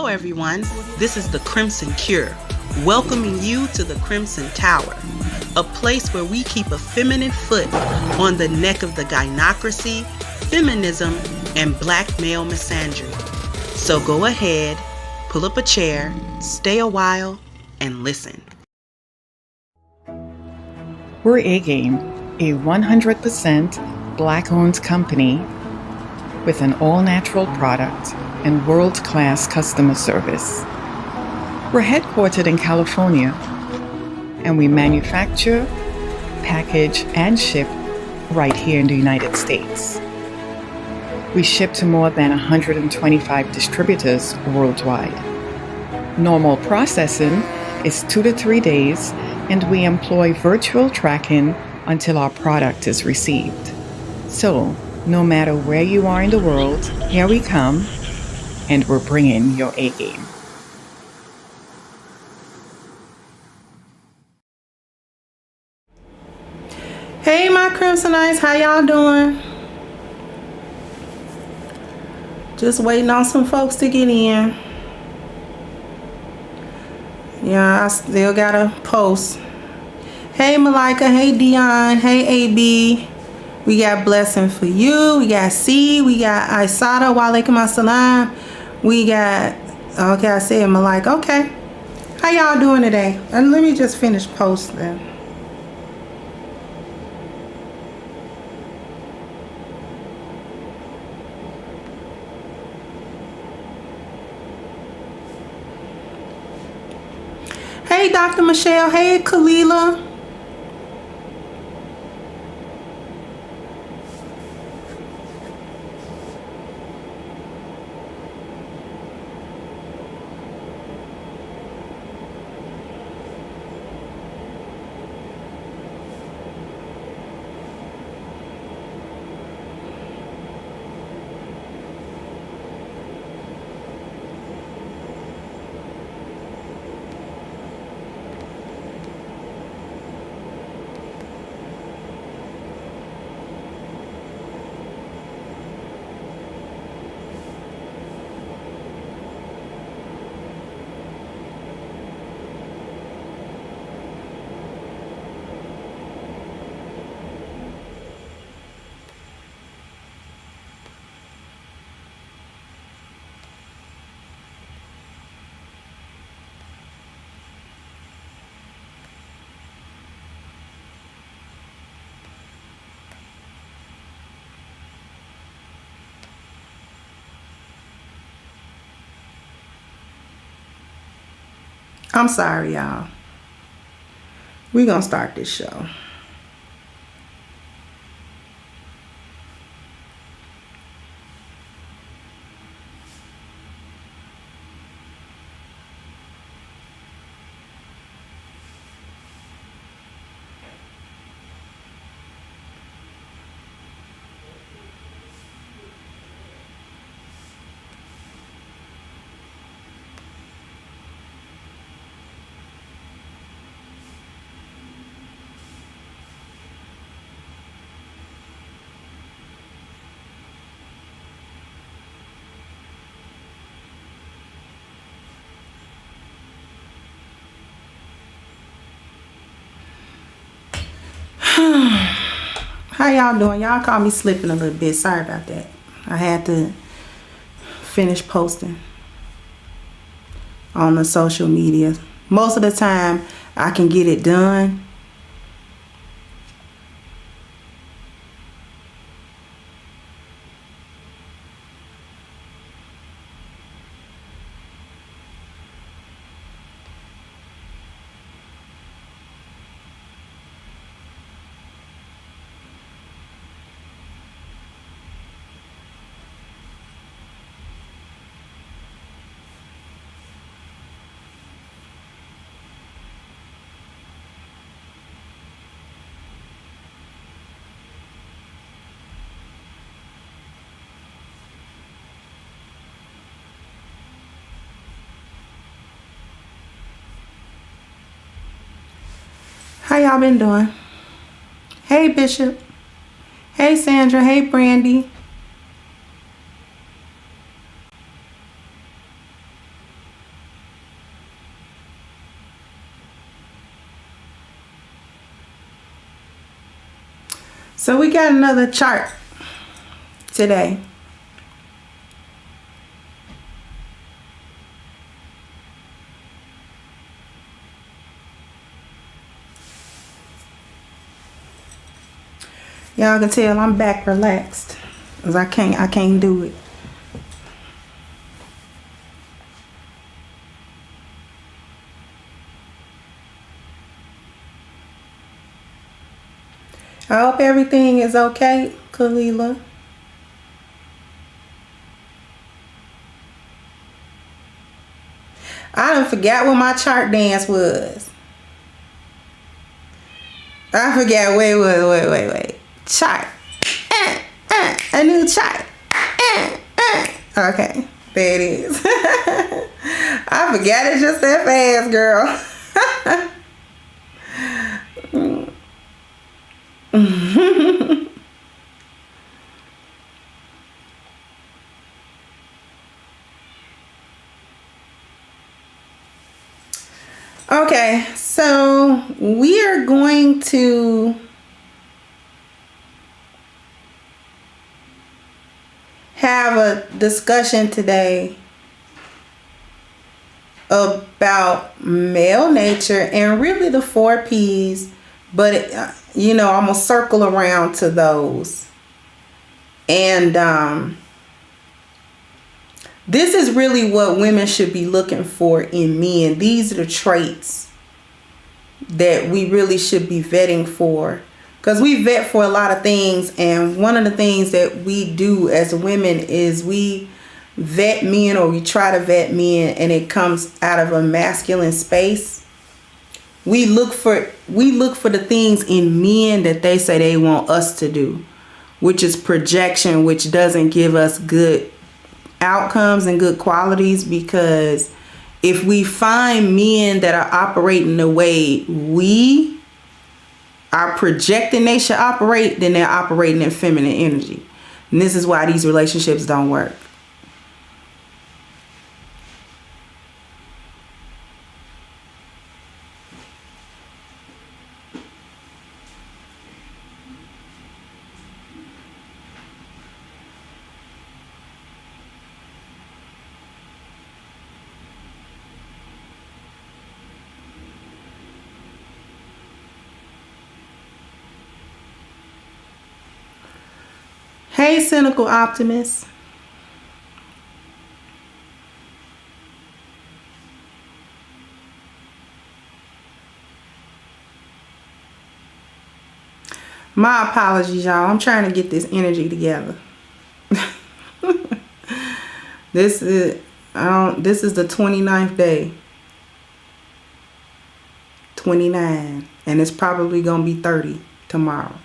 everyone. This is the Crimson Cure, welcoming you to the Crimson Tower, a place where we keep a feminine foot on the neck of the gynocracy, feminism, and black male misandry. So go ahead, pull up a chair, stay a while, and listen. We're A-Game, a 100% Black-owned company with an all-natural product and world-class customer service. We're headquartered in California, and we manufacture, package, and ship right here in the United States. We ship to more than 125 distributors worldwide. Normal processing is 2 to 3 days, and we employ virtual tracking until our product is received. So, no matter where you are in the world, here we come, and we're bringing your A-game. Hey, my Crimsonites, how y'all doing? Just waiting on some folks to get in. Yeah, I still gotta post. Hey, Malika. Hey, Dion. Hey, AB. We got Blessing for You. We got C. We got Aisada. Walaikum assalam. We got, okay, I said Malika. Okay. How y'all doing today? And let me just finish posting. Hey, Dr. Michelle. Hey, Kalila. I'm sorry, y'all. We're gonna start this show. How y'all doing? Y'all caught me slipping a little bit. Sorry about that. I had to finish posting on the social media. Most of the time, I can get it done. How y'all been doing? Hey, Bishop. Hey, Sandra. Hey, Brandy. So we got another chart today. Y'all can tell I'm back relaxed, cause I can't do it. I hope everything is okay, Kalila. I done forgot what my chart dance was. I forgot. Wait. Chart. A new chart. Okay, there it is. I forgot it just that fast, girl. Okay, so we are going to have a discussion today about male nature and really the 4 P's, but I'm gonna circle around to those. And this is really what women should be looking for in men. These are the traits that we really should be vetting for. Because we vet for a lot of things, and one of the things that we do as women is we vet men, or we try to vet men, and it comes out of a masculine space. We look for the things in men that they say they want us to do, which is projection, which doesn't give us good outcomes and good qualities. Because if we find men that are operating the way we are projecting they should operate, then they're operating in feminine energy. And this is why these relationships don't work. Hey, cynical optimist. My apologies, y'all. I'm trying to get this energy together. This is the 29th day. 29. And it's probably going to be 30 tomorrow.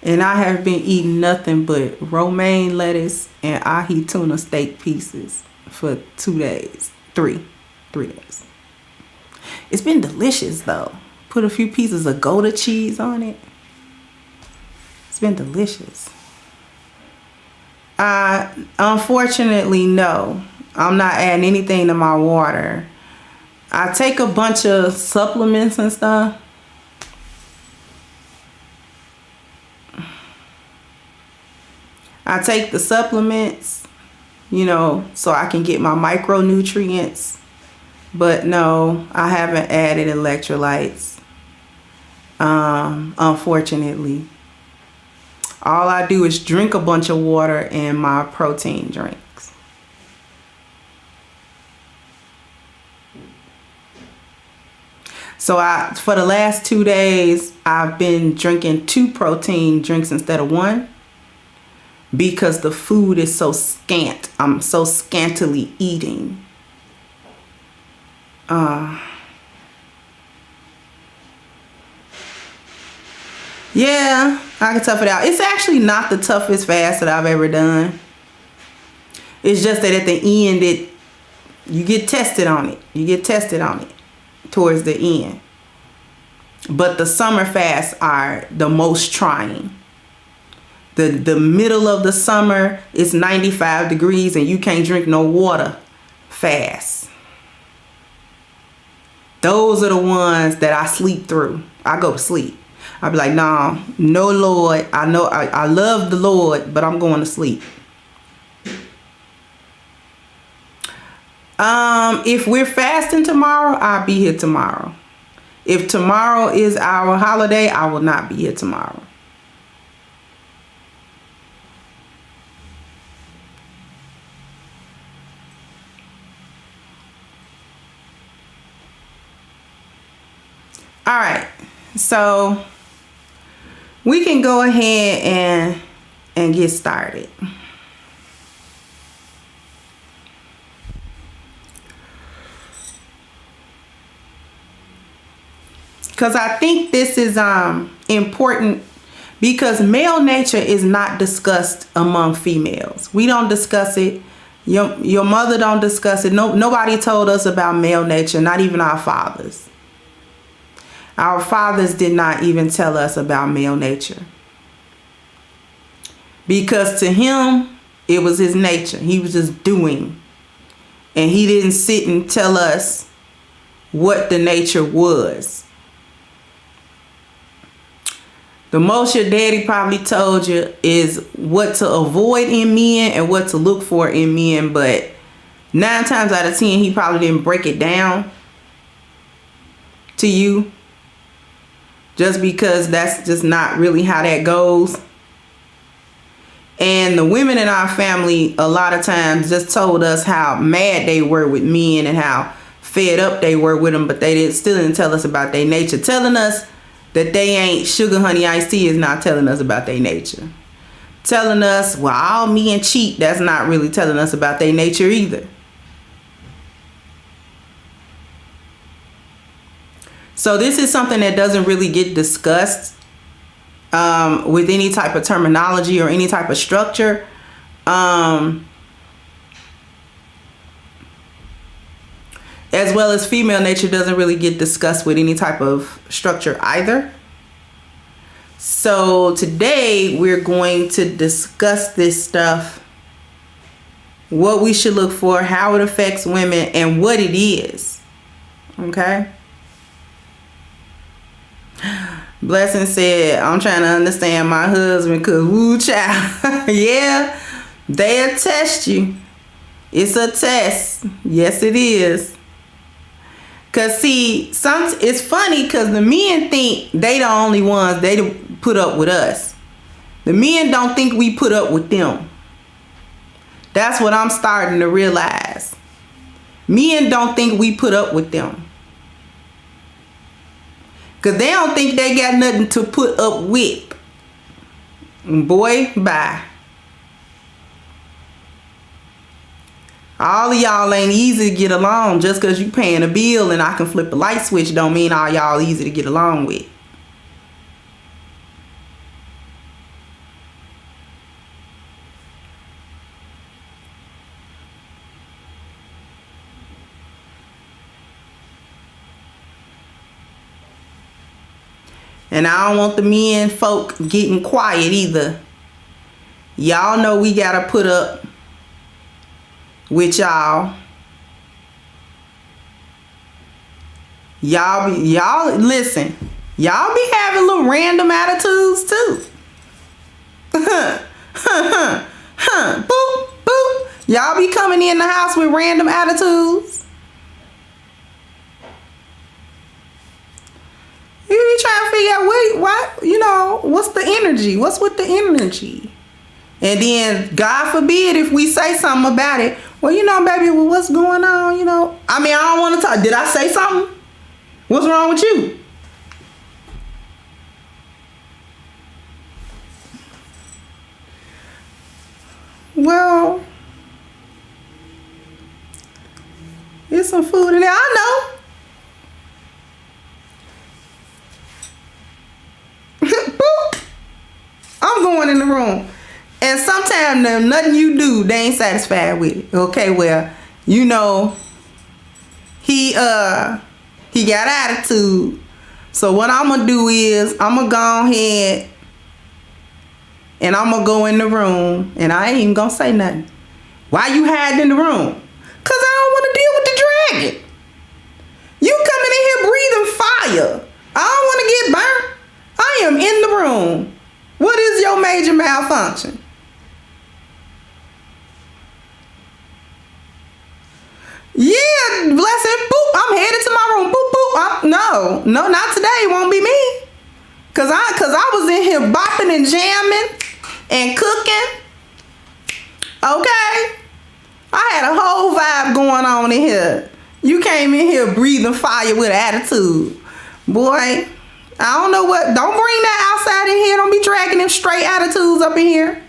And I have been eating nothing but romaine lettuce and ahi tuna steak pieces for 2 days. 3 days. It's been delicious though. Put a few pieces of Gouda cheese on it. It's been delicious. Unfortunately, no. I'm not adding anything to my water. I take a bunch of supplements and stuff. I take the supplements, so I can get my micronutrients. But no, I haven't added electrolytes. Unfortunately. All I do is drink a bunch of water and my protein drinks. So for the last 2 days, I've been drinking 2 protein drinks instead of 1. Because the food is so scant. I'm so scantily eating. Yeah, I can tough it out. It's actually not the toughest fast that I've ever done. It's just that at the end, you get tested on it. You get tested on it towards the end. But the summer fasts are the most trying. The middle of the summer is 95 degrees and you can't drink no water fast. Those are the ones that I sleep through. I go to sleep. I be like, nah, no Lord. I know I love the Lord, but I'm going to sleep. If we're fasting tomorrow, I'll be here tomorrow. If tomorrow is our holiday, I will not be here tomorrow. All right, so we can go ahead and get started. Because I think this is important, because male nature is not discussed among females. We don't discuss it. Your mother don't discuss it. Nobody told us about male nature, not even our fathers. Our fathers did not even tell us about male nature. Because to him, it was his nature. He was just doing. And he didn't sit and tell us what the nature was. The most your daddy probably told you is what to avoid in men and what to look for in men. But 9 times out of 10, he probably didn't break it down to you. Just because that's just not really how that goes. And the women in our family a lot of times just told us how mad they were with men and how fed up they were with them, but they still didn't tell us about their nature. Telling us that they ain't sugar honey iced tea is not telling us about their nature. Telling us, well, all men cheat, that's not really telling us about their nature either. So this is something that doesn't really get discussed with any type of terminology or any type of structure. As well as female nature doesn't really get discussed with any type of structure either. So today we're going to discuss this stuff, what we should look for, how it affects women, and what it is. Okay? Blessing said, I'm trying to understand my husband because woo child. Yeah, they'll test you. It's a test. Yes, it is. Because see, it's funny because the men think they the only ones they put up with us. The men don't think we put up with them. That's what I'm starting to realize. Men don't think we put up with them. Because they don't think they got nothing to put up with. Boy, bye. All of y'all ain't easy to get along. Just because you paying a bill and I can flip a light switch don't mean all y'all easy to get along with. And I don't want the men folk getting quiet either. Y'all know we gotta put up with y'all. Y'all listen. Y'all be having little random attitudes too. Boop, boop. Y'all be coming in the house with random attitudes. You be trying to figure out what's the energy? What's with the energy? And then, God forbid, if we say something about it, well, baby, what's going on? I don't want to talk. Did I say something? What's wrong with you? Well, there's some food in there. I know. I'm going in the room. And sometimes nothing you do, they ain't satisfied with it. Okay, well, he got attitude. So what I'm going to do is I'm going to go ahead and I'm going to go in the room and I ain't even going to say nothing. Why you hiding in the room? Because I don't want to deal with the dragon. You coming in here breathing fire. I don't want to get burnt. I am in the room. What is your major malfunction? Yeah, blessing. Boop. I'm headed to my room. Boop, boop. No, not today. It won't be me. Cause I was in here bopping and jamming and cooking. Okay. I had a whole vibe going on in here. You came in here breathing fire with attitude. Boy, I don't know what. Don't bring that outside in here. Don't be dragging them straight attitudes up in here.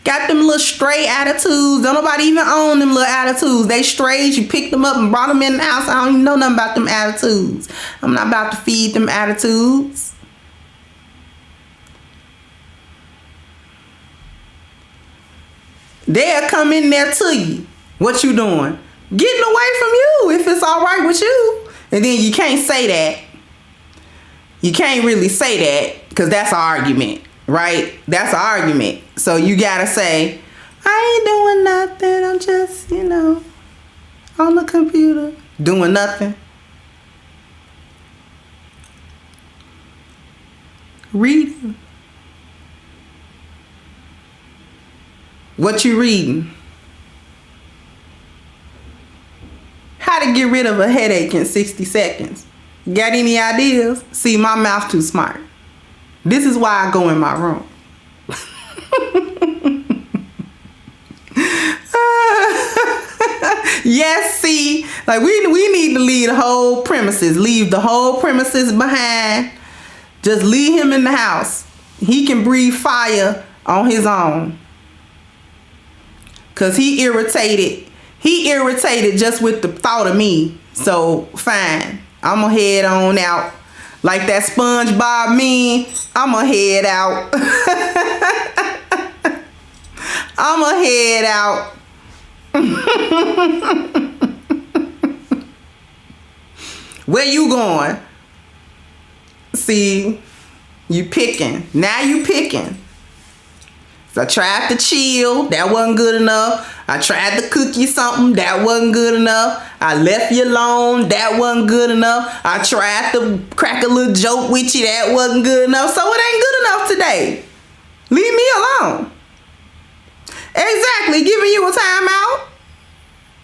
Got them little stray attitudes. Don't nobody even own them little attitudes. They strays. You picked them up and brought them in the house. I don't even know nothing about them attitudes. I'm not about to feed them attitudes. They'll come in there to you. What you doing? Getting away from you if it's all right with you. And then you can't say that. You can't really say that because that's an argument, right? That's an argument. So you gotta say, I ain't doing nothing. I'm just, on the computer doing nothing. Reading. What you reading? How to get rid of a headache in 60 seconds. Got any ideas? See, my mouth too smart. This is why I go in my room. Yes, see, like we need to leave the whole premises. Leave the whole premises behind. Just leave him in the house. He can breathe fire on his own. Cause he irritated just with the thought of me. So fine, I'ma head on out. Like that SpongeBob meme, I'ma head out. I'ma head out. Where you going? See, you picking. Now you picking. I tried to chill, that wasn't good enough. I tried to cook you something, that wasn't good enough. I left you alone, that wasn't good enough. I tried to crack a little joke with you, that wasn't good enough. So it ain't good enough today. Leave me alone. Exactly, giving you a timeout.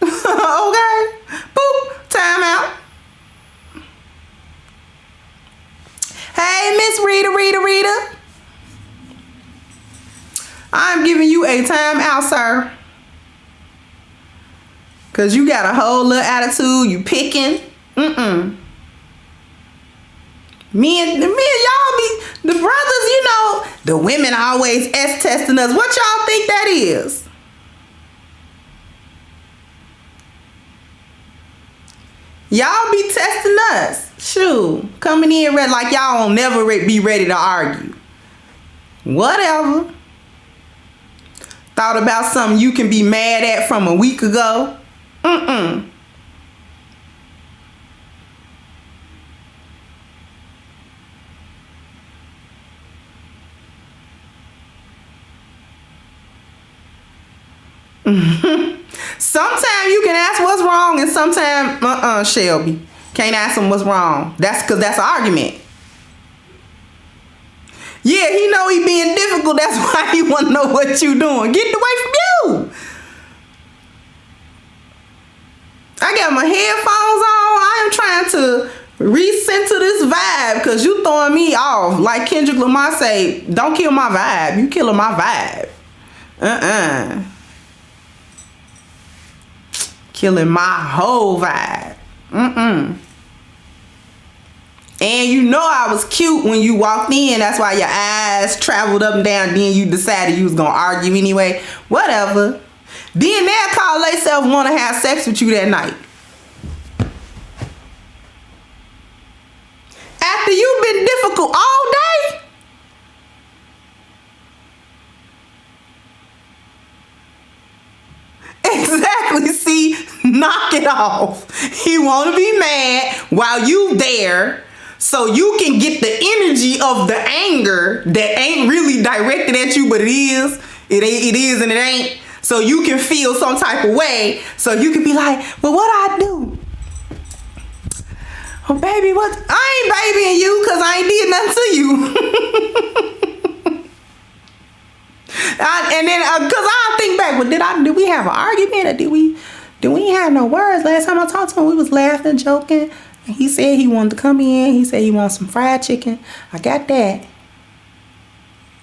Okay, boop, timeout. Hey, Miss Rita. I'm giving you a time out, sir. Cause you got a whole little attitude. You picking. Me and y'all be the brothers, the women always testing us. What y'all think that is? Y'all be testing us. Shoot. Coming in red like y'all won't never be ready to argue. Whatever. Thought about something you can be mad at from a week ago? Sometimes you can ask what's wrong, and sometimes, Shelby, can't ask them what's wrong. That's because that's an argument. Yeah, he know he being difficult. That's why he want to know what you doing. Get away from you. I got my headphones on. I am trying to recenter this vibe because you throwing me off. Like Kendrick Lamar say, don't kill my vibe. You killing my vibe. Killing my whole vibe. And I was cute when you walked in. That's why your eyes traveled up and down. Then you decided you was going to argue anyway. Whatever. Then they'll call themselves want to have sex with you that night. After you've been difficult all day. Exactly. See, knock knock it off. He want to be mad while you there, so you can get the energy of the anger that ain't really directed at you, but it is. It is and it ain't. So you can feel some type of way. So you can be like, well, what I do? Oh, baby, what? I ain't babying you because I ain't did nothing to you. And then, because I think back, well, did we have an argument, or did we have no words? Last time I talked to him, we was laughing, joking. And he said he wanted to come in. He said he wants some fried chicken. I got that.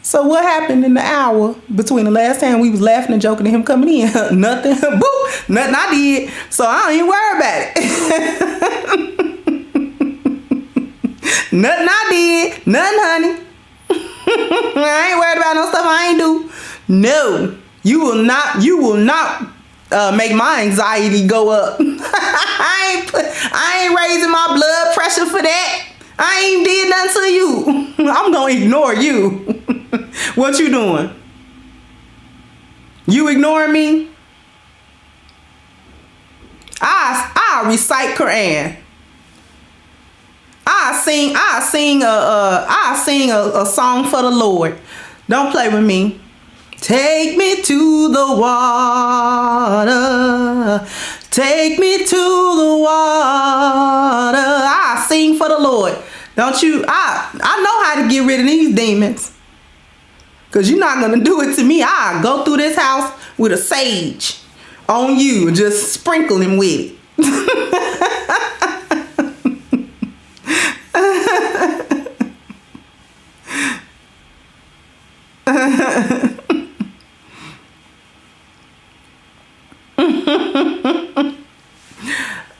So what happened in the hour between the last time we was laughing and joking and him coming in? Nothing. Boo! Nothing I did. So I don't even worry about it. Nothing I did. Nothing, honey. I ain't worried about no stuff I ain't do. No. You will not make my anxiety go up. I ain't raising my blood pressure for that. I ain't did nothing to you. I'm gonna ignore you. What you doing? You ignoring me? I recite Quran. I sing a song for the Lord. Don't play with me. Take me to the water. Take me to the water. I sing for the Lord. Don't you? I know how to get rid of these demons. Because you're not going to do it to me. I go through this house with a sage on you. Just sprinkle him with it.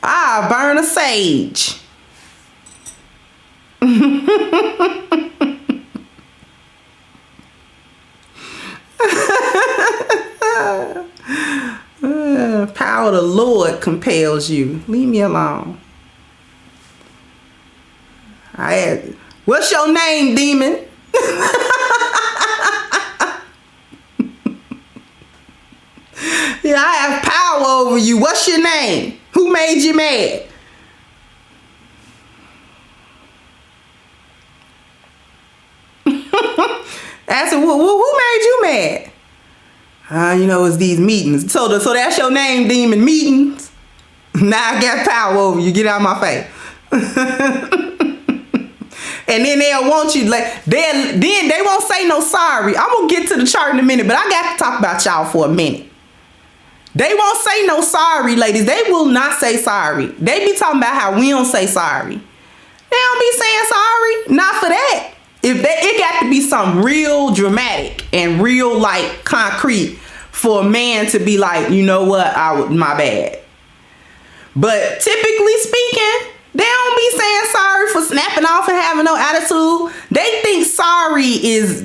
I burn a sage. Power of the Lord compels you. Leave me alone. What's your name, demon? Yeah, I have power over you. What's your name? Who made you mad? Ask him, who made you mad? It's these meetings. So that's your name, demon, meetings. Now I got power over you. Get out of my face. And then they'll want you, like, then they won't say no sorry. I'm gonna get to the chart in a minute, but I got to talk about y'all for a minute. They won't say no sorry, ladies. They will not say sorry. They be talking about how we don't say sorry. They don't be saying sorry. Not for that. It got to be something real dramatic and real, like, concrete for a man to be like, you know what, my bad. But typically speaking, they don't be saying sorry for snapping off and having no attitude. They think sorry is,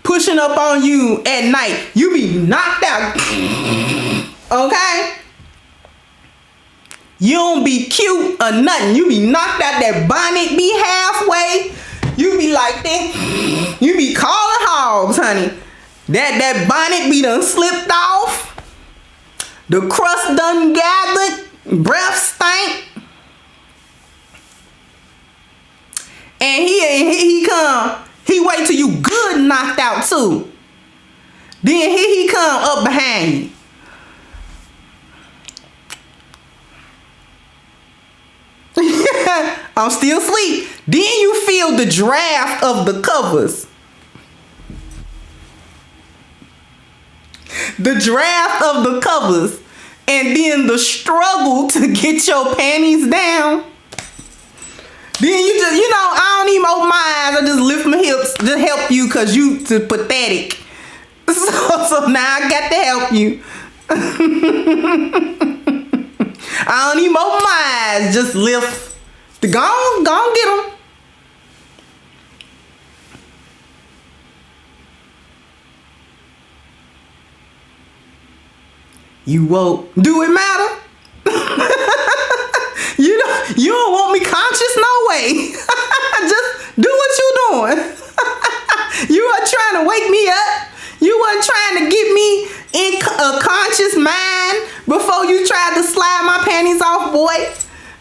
pushing up on you at night. You be knocked out. Okay? You don't be cute or nothing. You be knocked out. That bonnet be halfway. You be like that. You be calling hogs, honey. That bonnet be done slipped off. The crust done gathered. Breath stank. And he come. He wait till you good knocked out too. Then here he come up behind you. I'm still asleep. Then you feel the draft of the covers. The draft of the covers. And then the struggle to get your panties down. Then you just, I don't even open my eyes. I just lift my hips to help you because you too pathetic. So now I got to help you. I don't even open my eyes. Just lift. Go on get them. You woke. Do it matter? You don't want me conscious? No way. Just do what you doing. You weren't trying to wake me up. You weren't trying to get me in a conscious mind before you tried to slide my panties off, boy.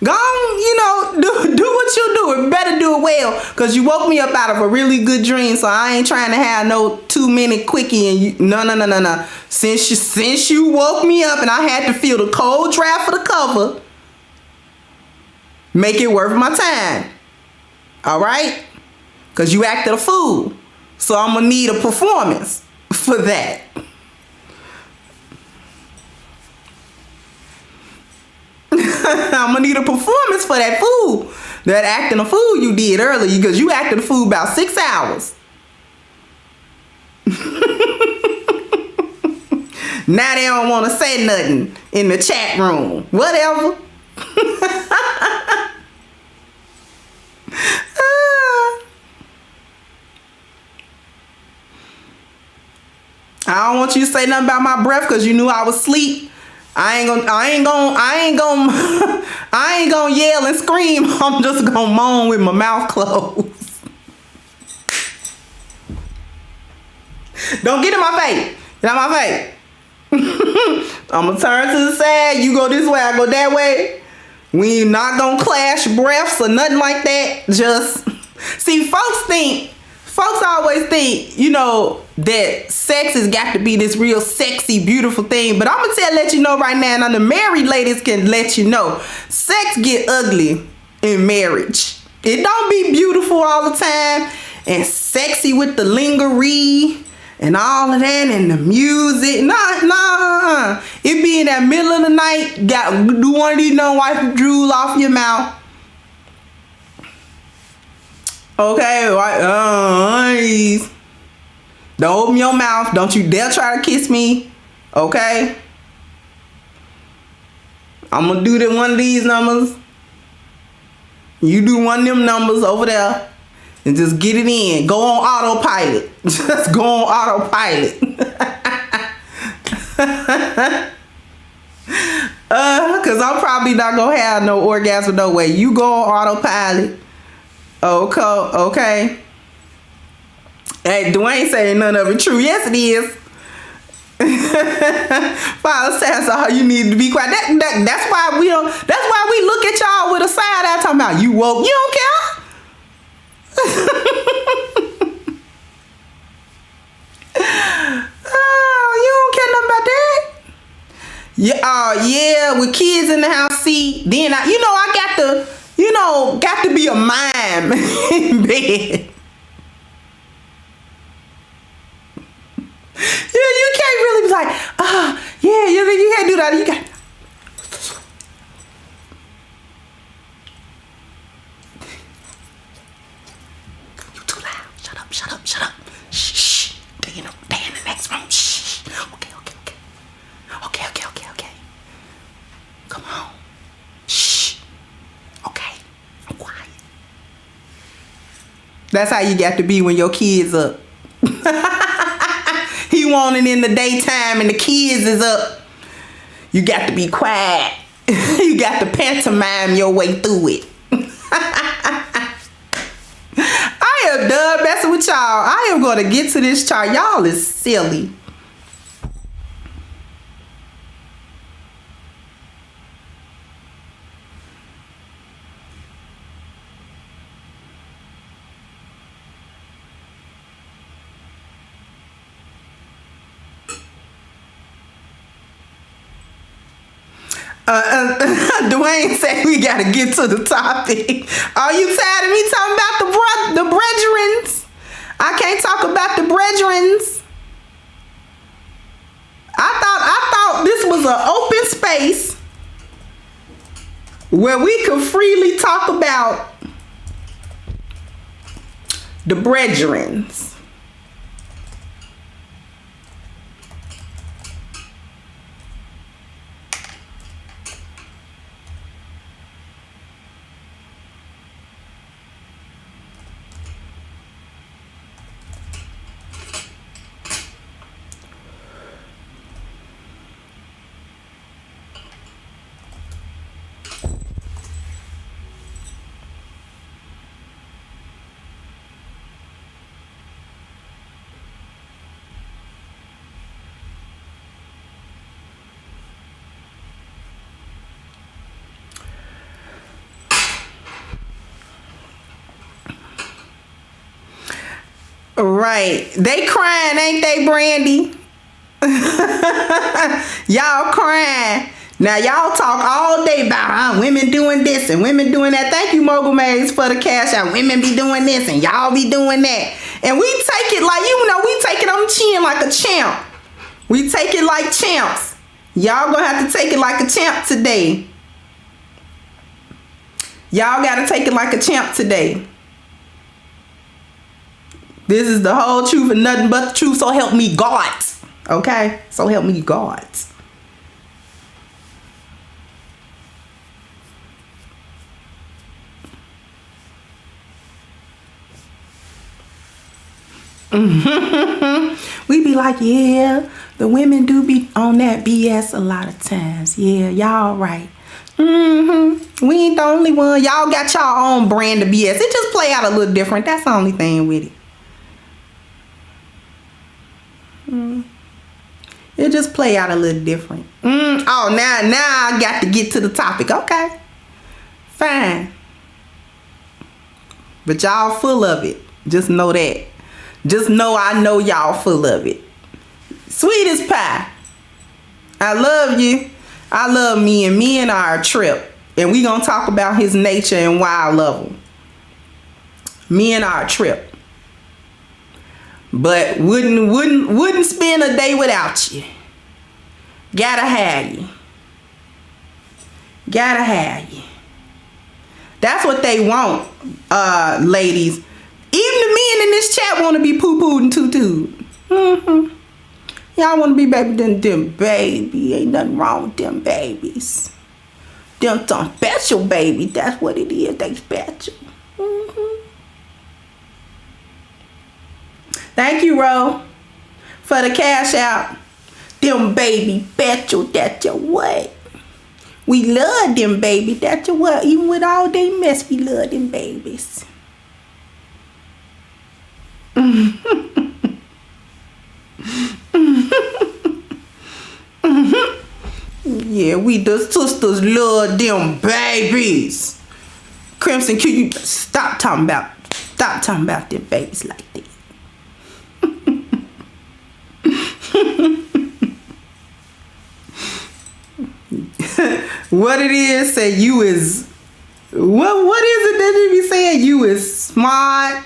Go on, do what you do. It better do it well, because you woke me up out of a really good dream, so I ain't trying to have no 2-minute quickie. And you, no. Since you woke me up and I had to feel the cold draft of the cover, make it worth my time. All right? Because you acted a fool. So I'm going to need a performance for that. I'm going to need a performance for that fool. That acting a fool you did earlier, because you acted a fool about 6 hours. Now they don't want to say nothing in the chat room. Whatever. I don't want you to say nothing about my breath, because you knew I was asleep. I ain't gonna yell and scream. I'm just gonna moan with my mouth closed. Don't get in my face. Get out my face. I'm gonna turn to the side. You go this way, I go that way. We not gonna clash breaths or nothing like that. Just see, folks always think, that sex has got to be this real sexy, beautiful thing. But I'm gonna let you know right now, and the married ladies can let you know, sex get ugly in marriage. It don't be beautiful all the time and sexy with the lingerie and all of that and the music. Nah. It be in that middle of the night, do one of these wipe the drool off your mouth. Okay, right. Don't open your mouth. Don't you dare try to kiss me. Okay? I'm gonna do one of these numbers. You do one of them numbers over there. And just get it in. Go on autopilot. Just go on autopilot. Cause I'm probably not gonna have no orgasm no way. You go on autopilot. Okay. Hey, Dwayne saying none of it true. Yes, it is. Father says all you need to be quiet. That's why we don't. That's why we look at y'all with a side eye talking about you woke. You don't care. Oh, you don't care nothing about that. Yeah. With kids in the house, see, then I got to be a mime in bed. You can't really be like, you can't do that. You got. You too loud. Shut up. Shh. They in the next room. Shh. Okay. Come on. Shh. Okay. I'm quiet. That's how you got to be when your kids up. He wanted in the daytime and the kids is up. You got to be quiet. You got to pantomime your way through it. I am done messing with y'all. I am going to get to this chart. Y'all is silly. Dwayne said we gotta get to the topic. Are you tired of me talking about the brethrens? I can't talk about the brethrens. I thought this was an open space where we could freely talk about the brethrens. Right. They crying, ain't they, Brandy? Y'all crying. Now y'all talk all day about women doing this and women doing that. Thank you, Mogul Maze, for the cash out. Women be doing this and y'all be doing that. And we take it like, we take it on the chin like a champ. We take it like champs. Y'all gonna have to take it like a champ today. Y'all gotta take it like a champ today. This is the whole truth and nothing but the truth, so help me God. Okay? So help me God. We be like, yeah, the women do be on that BS a lot of times. Yeah, y'all right. We ain't the only one. Y'all got y'all own brand of BS. It just play out a little different. That's the only thing with it. It just play out a little different. Oh, now I got to get to the topic. Okay, fine. But y'all full of it. Just know that. Just know I know y'all full of it. Sweet as pie. I love you. I love me, and me and our trip. And we gonna talk about his nature and why I love him. Me and our trip. But wouldn't spend a day without you. Gotta have you. Gotta have you. That's what they want, ladies. Even the men in this chat want to be poo-pooed and tutued. Y'all want to be baby than them baby. Ain't nothing wrong with them babies. Them some special baby. That's what it is. They special. Thank you, Ro, for the cash out. Them baby special. That's your what? We love them baby. That's your what? Even with all they mess, we love them babies. Yeah, we the sisters love them babies. Crimson Q, you stop talking about them babies like that. What it is, say you is what is it that you be saying? You is smart,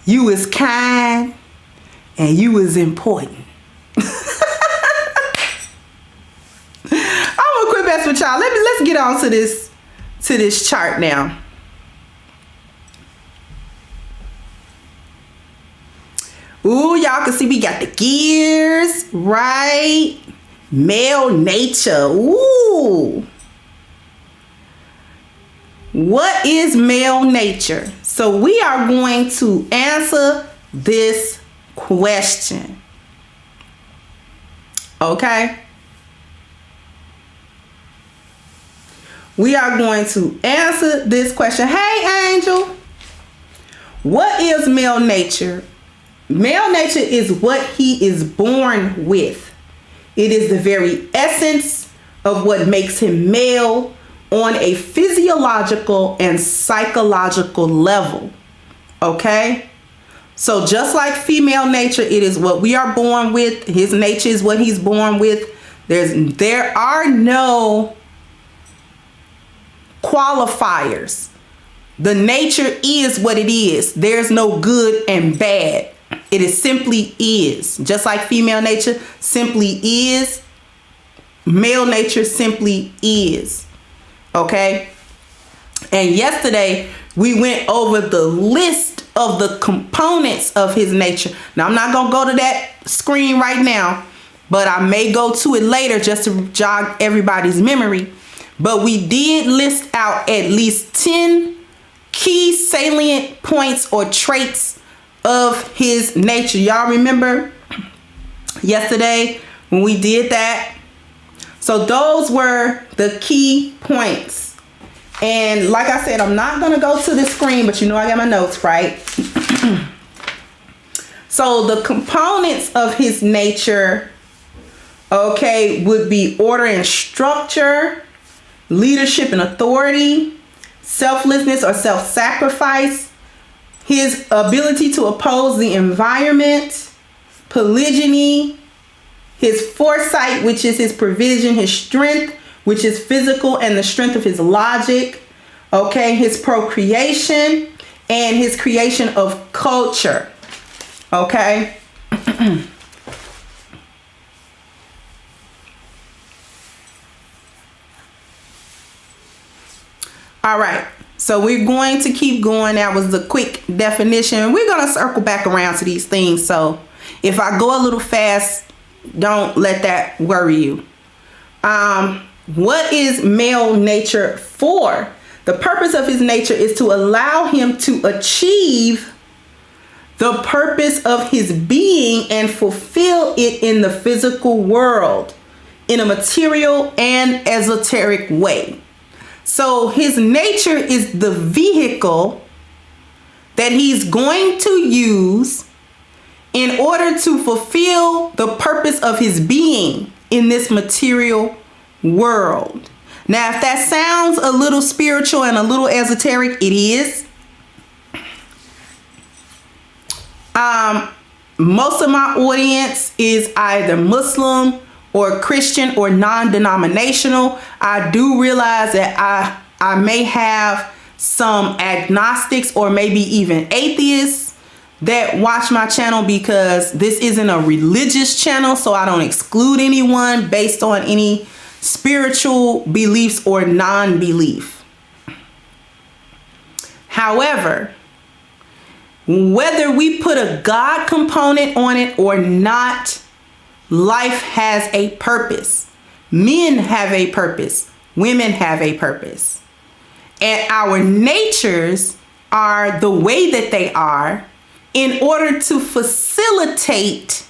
you is kind, and you is important. I'm gonna quit messing with y'all. Let's get on to this chart now. Ooh, y'all can see we got the gears, right? Male nature. Ooh. What is male nature? So we are going to answer this question. Okay? We are going to answer this question. Hey, Angel. What is male nature? Male nature is what he is born with. It is the very essence of what makes him male on a physiological and psychological level. Okay? So just like female nature, it is what we are born with. His nature is what he's born with. There are no qualifiers. The nature is what it is. There's no good and bad. It is simply is. Just like female nature simply is, male nature simply is. Okay? And yesterday we went over the list of the components of his nature. Now I'm not going to go to that screen right now, but I may go to it later just to jog everybody's memory. But we did list out at least 10 key salient points or traits of his nature. Y'all remember yesterday when we did that? So those were the key points. And like I said, I'm not going to go to the screen, but you know I got my notes, right? So the components of his nature, okay, would be order and structure, leadership and authority, selflessness or self-sacrifice, his ability to oppose the environment, polygyny, his foresight, which is his provision, his strength, which is physical, and the strength of his logic, okay, his procreation, and his creation of culture, okay. All right, so we're going to keep going. That was the quick definition. We're going to circle back around to these things. So if I go a little fast, don't let that worry you. What is male nature for? The purpose of his nature is to allow him to achieve the purpose of his being and fulfill it in the physical world in a material and esoteric way. So his nature is the vehicle that he's going to use in order to fulfill the purpose of his being in this material world. Now, if that sounds a little spiritual and a little esoteric, it is. Most of my audience is either Muslim or Christian or non-denominational. I do realize that I may have some agnostics or maybe even atheists that watch my channel, because this isn't a religious channel, so I don't exclude anyone based on any spiritual beliefs or non-belief. However, whether we put a God component on it or not, life has a purpose. Men have a purpose. Women have a purpose. And our natures are the way that they are in order to facilitate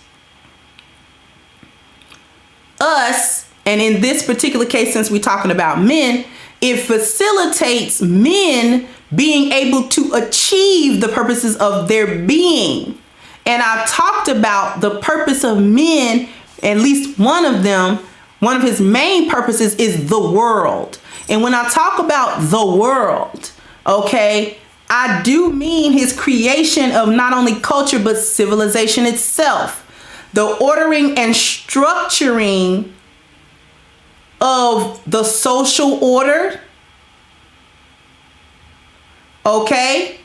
us. And in this particular case, since we're talking about men, it facilitates men being able to achieve the purposes of their being. And I've talked about the purpose of men, at least one of them, one of his main purposes is the world. And when I talk about the world, okay, I do mean his creation of not only culture, but civilization itself. The ordering and structuring of the social order, okay,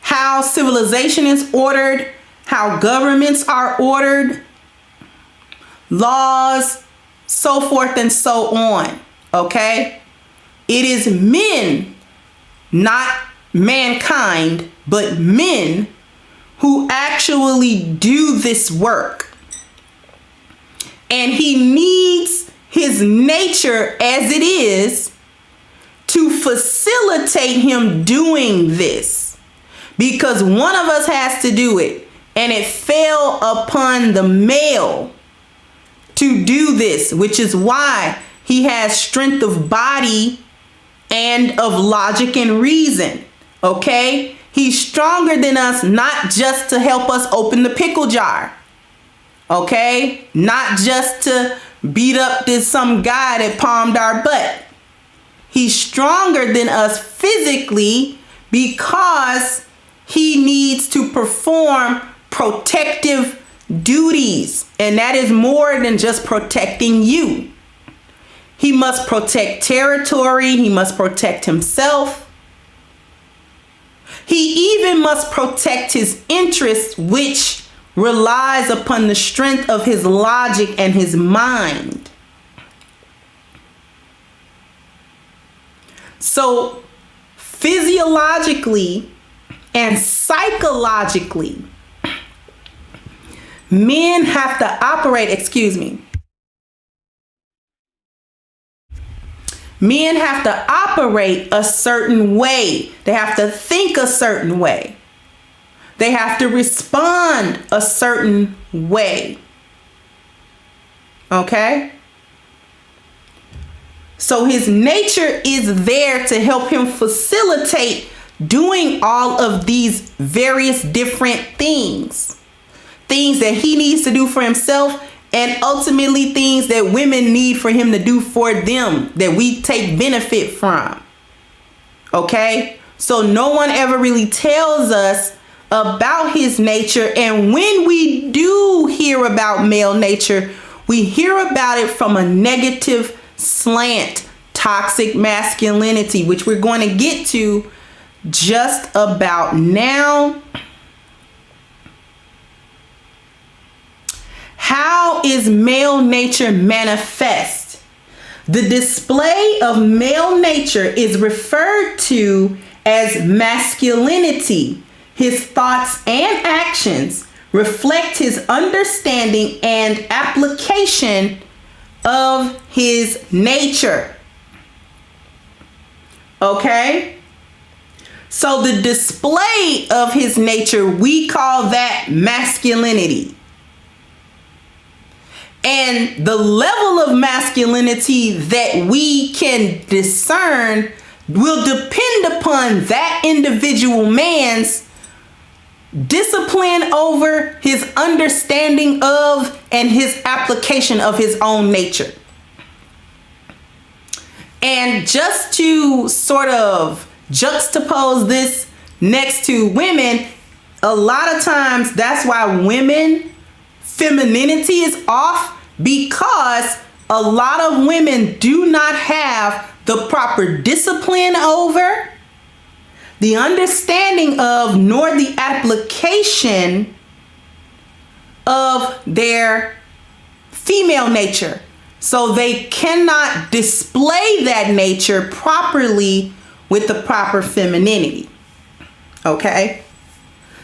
how civilization is ordered, how governments are ordered, laws, so forth and so on, okay? It is men, not mankind, but men who actually do this work. And he needs his nature as it is to facilitate him doing this, because one of us has to do it, and it fell upon the male to do this, which is why he has strength of body and of logic and reason. Okay, he's stronger than us, not just to help us open the pickle jar, okay, not just to beat up this some guy that palmed our butt. He's stronger than us physically because he needs to perform protective duties, and that is more than just protecting you. He must protect territory. He must protect himself. He even must protect his interests, which relies upon the strength of his logic and his mind. So physiologically and psychologically, men have to operate, men have to operate a certain way. They have to think a certain way. They have to respond a certain way. Okay? So his nature is there to help him facilitate doing all of these various different things. Things that he needs to do for himself, and ultimately things that women need for him to do for them, that we take benefit from. Okay? So no one ever really tells us about his nature. And when we do hear about male nature, we hear about it from a negative slant, toxic masculinity, which we're going to get to just about now. How is male nature manifest? The display of male nature is referred to as masculinity. His thoughts and actions reflect his understanding and application of his nature. Okay? So the display of his nature, we call that masculinity. And the level of masculinity that we can discern will depend upon that individual man's discipline over his understanding of and his application of his own nature. And just to sort of juxtapose this next to women, a lot of times that's why women femininity is off, because a lot of women do not have the proper discipline over, the understanding of, nor the application of their female nature. So they cannot display that nature properly with the proper femininity. Okay?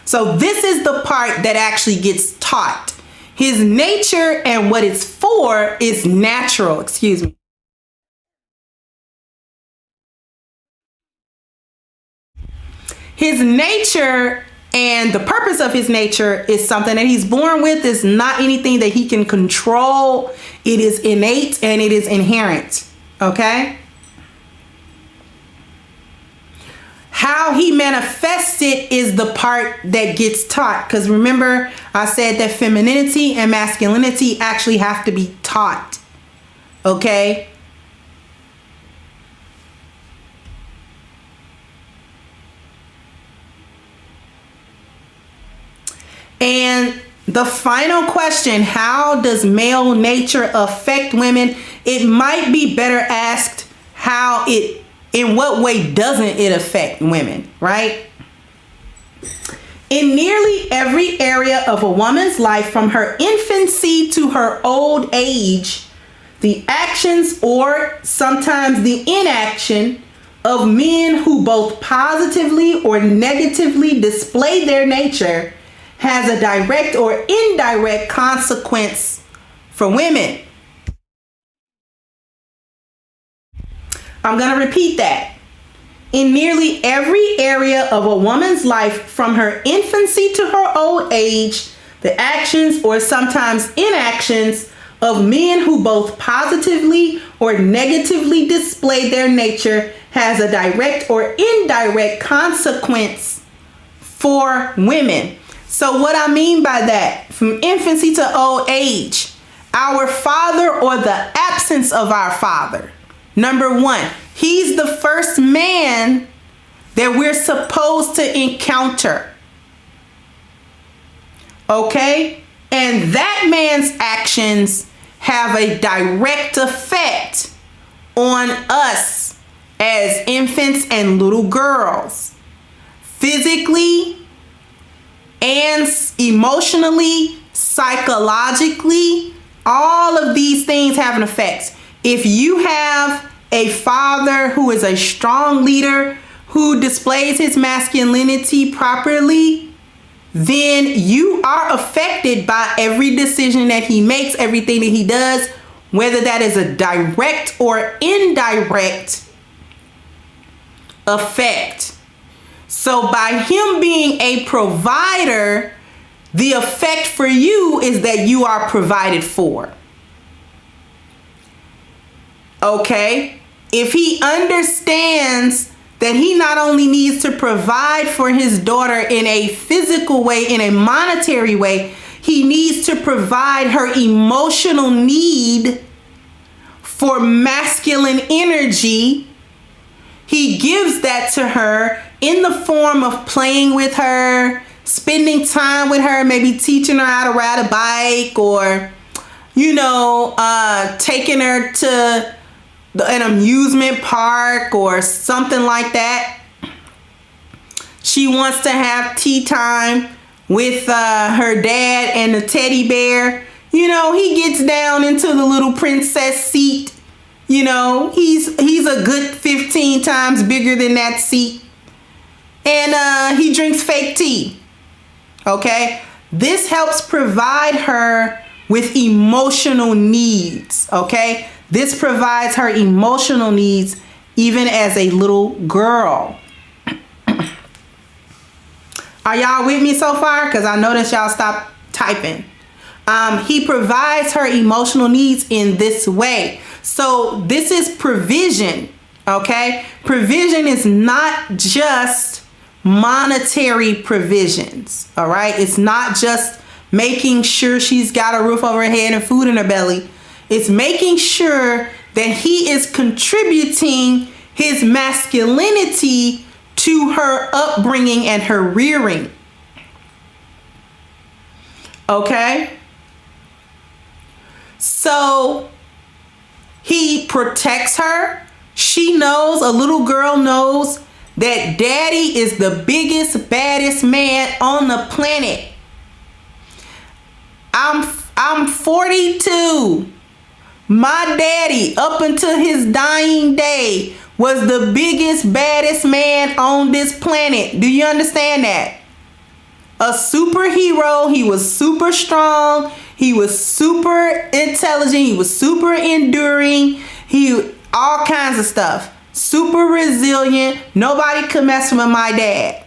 So this is the part that actually gets taught. His nature and what it's for is natural. Excuse me. His nature and the purpose of his nature is something that he's born with. It's not anything that he can control. It is innate and it is inherent. Okay? How he manifests it is the part that gets taught. Because remember, I said that femininity and masculinity actually have to be taught. Okay? And the final question, how does male nature affect women? It might be better asked in what way doesn't it affect women, right? In nearly every area of a woman's life, from her infancy to her old age, the actions or sometimes the inaction of men who both positively or negatively display their nature has a direct or indirect consequence for women. I'm going to repeat that. In nearly every area of a woman's life, from her infancy to her old age, the actions or sometimes inactions of men who both positively or negatively display their nature has a direct or indirect consequence for women. So what I mean by that, from infancy to old age, our father or the absence of our father. Number one, he's the first man that we're supposed to encounter. Okay? And that man's actions have a direct effect on us as infants and little girls. Physically and emotionally, psychologically, all of these things have an effect. If you have a father who is a strong leader, who displays his masculinity properly, then you are affected by every decision that he makes, everything that he does, whether that is a direct or indirect effect. So by him being a provider, the effect for you is that you are provided for. Okay? If he understands that he not only needs to provide for his daughter in a physical way, in a monetary way, he needs to provide her emotional need for masculine energy. He gives that to her in the form of playing with her, spending time with her, maybe teaching her how to ride a bike, or, you know, taking her to an amusement park or something like that. She wants to have tea time with her dad and the teddy bear. You know, he gets down into the little princess seat. You know, he's a good 15 times bigger than that seat. And he drinks fake tea. Okay? This helps provide her with emotional needs. Okay? This provides her emotional needs even as a little girl. Are y'all with me so far? Because I noticed y'all stopped typing. He provides her emotional needs in this way. So this is provision, okay? Provision is not just monetary provisions, all right? It's not just making sure she's got a roof over her head and food in her belly. It's making sure that he is contributing his masculinity to her upbringing and her rearing. Okay? So he protects her. She knows, a little girl knows, that daddy is the biggest, baddest man on the planet. I'm 42. My daddy, up until his dying day, was the biggest, baddest man on this planet. Do you understand that? A superhero. He was super strong. He was super intelligent. He was super enduring. All kinds of stuff. Super resilient. Nobody could mess with my dad.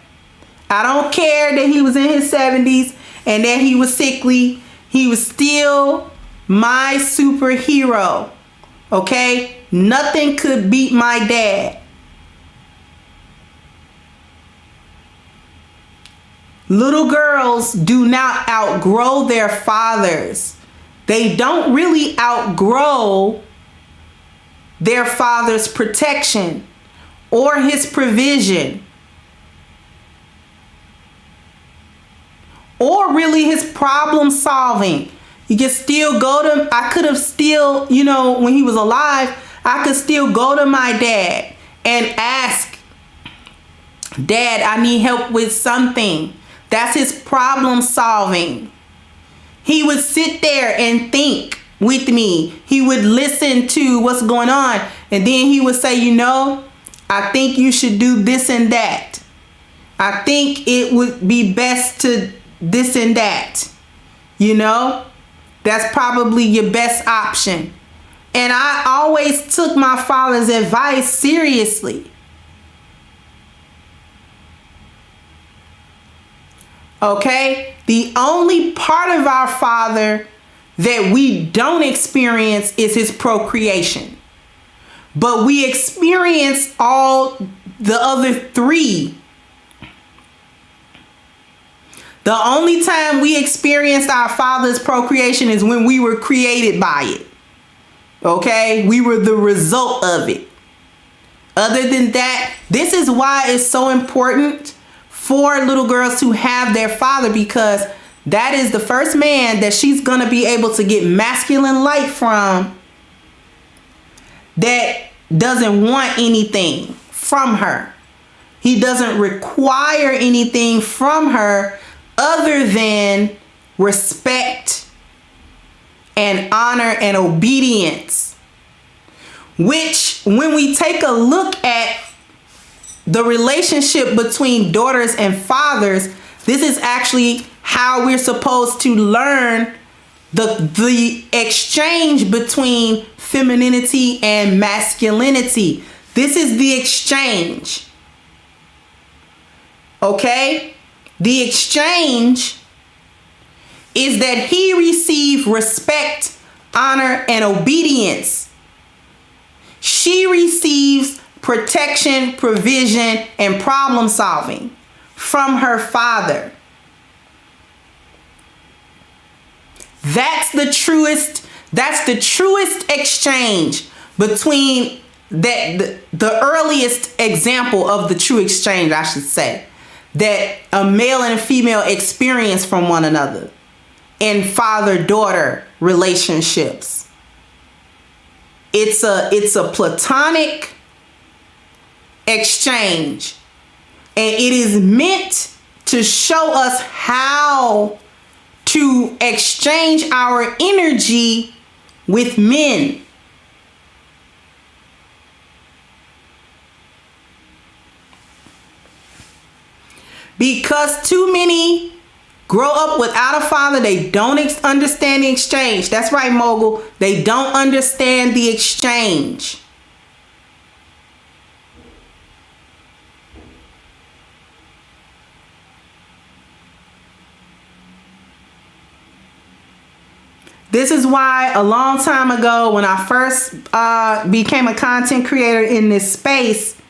I don't care that he was in his 70s and that he was sickly. He was still my superhero. Okay? Nothing could beat my dad. Little girls do not outgrow their fathers. They don't really outgrow their father's protection or his provision, or really his problem solving. You can still go to, I could have still, you know, when he was alive, I could still go to my dad and ask, Dad, I need help with something. That's his problem solving. He would sit there and think with me. He would listen to what's going on. And then he would say, you know, I think you should do this and that. I think it would be best to this and that. You know, that's probably your best option. And I always took my father's advice seriously. Okay? The only part of our father that we don't experience is his procreation. But we experience all the other three. The only time we experienced our father's procreation is when we were created by it. Okay? We were the result of it. Other than that, this is why it's so important for little girls to have their father, because that is the first man that she's going to be able to get masculine light from, that doesn't want anything from her. He doesn't require anything from her other than respect and honor and obedience. Which, when we take a look at the relationship between daughters and fathers, this is actually how we're supposed to learn the exchange between femininity and masculinity. This is the exchange. Okay? The exchange is that he received respect, honor, and obedience. She receives protection, provision, and problem solving from her father. That's the truest exchange between the earliest example of the true exchange, I should say, that a male and a female experience from one another in father-daughter relationships. It's a platonic exchange, and it is meant to show us how to exchange our energy with men. Because too many grow up without a father, they don't understand the exchange. That's right, Mogul. They don't understand the exchange. This is why a long time ago, when I first became a content creator in this space,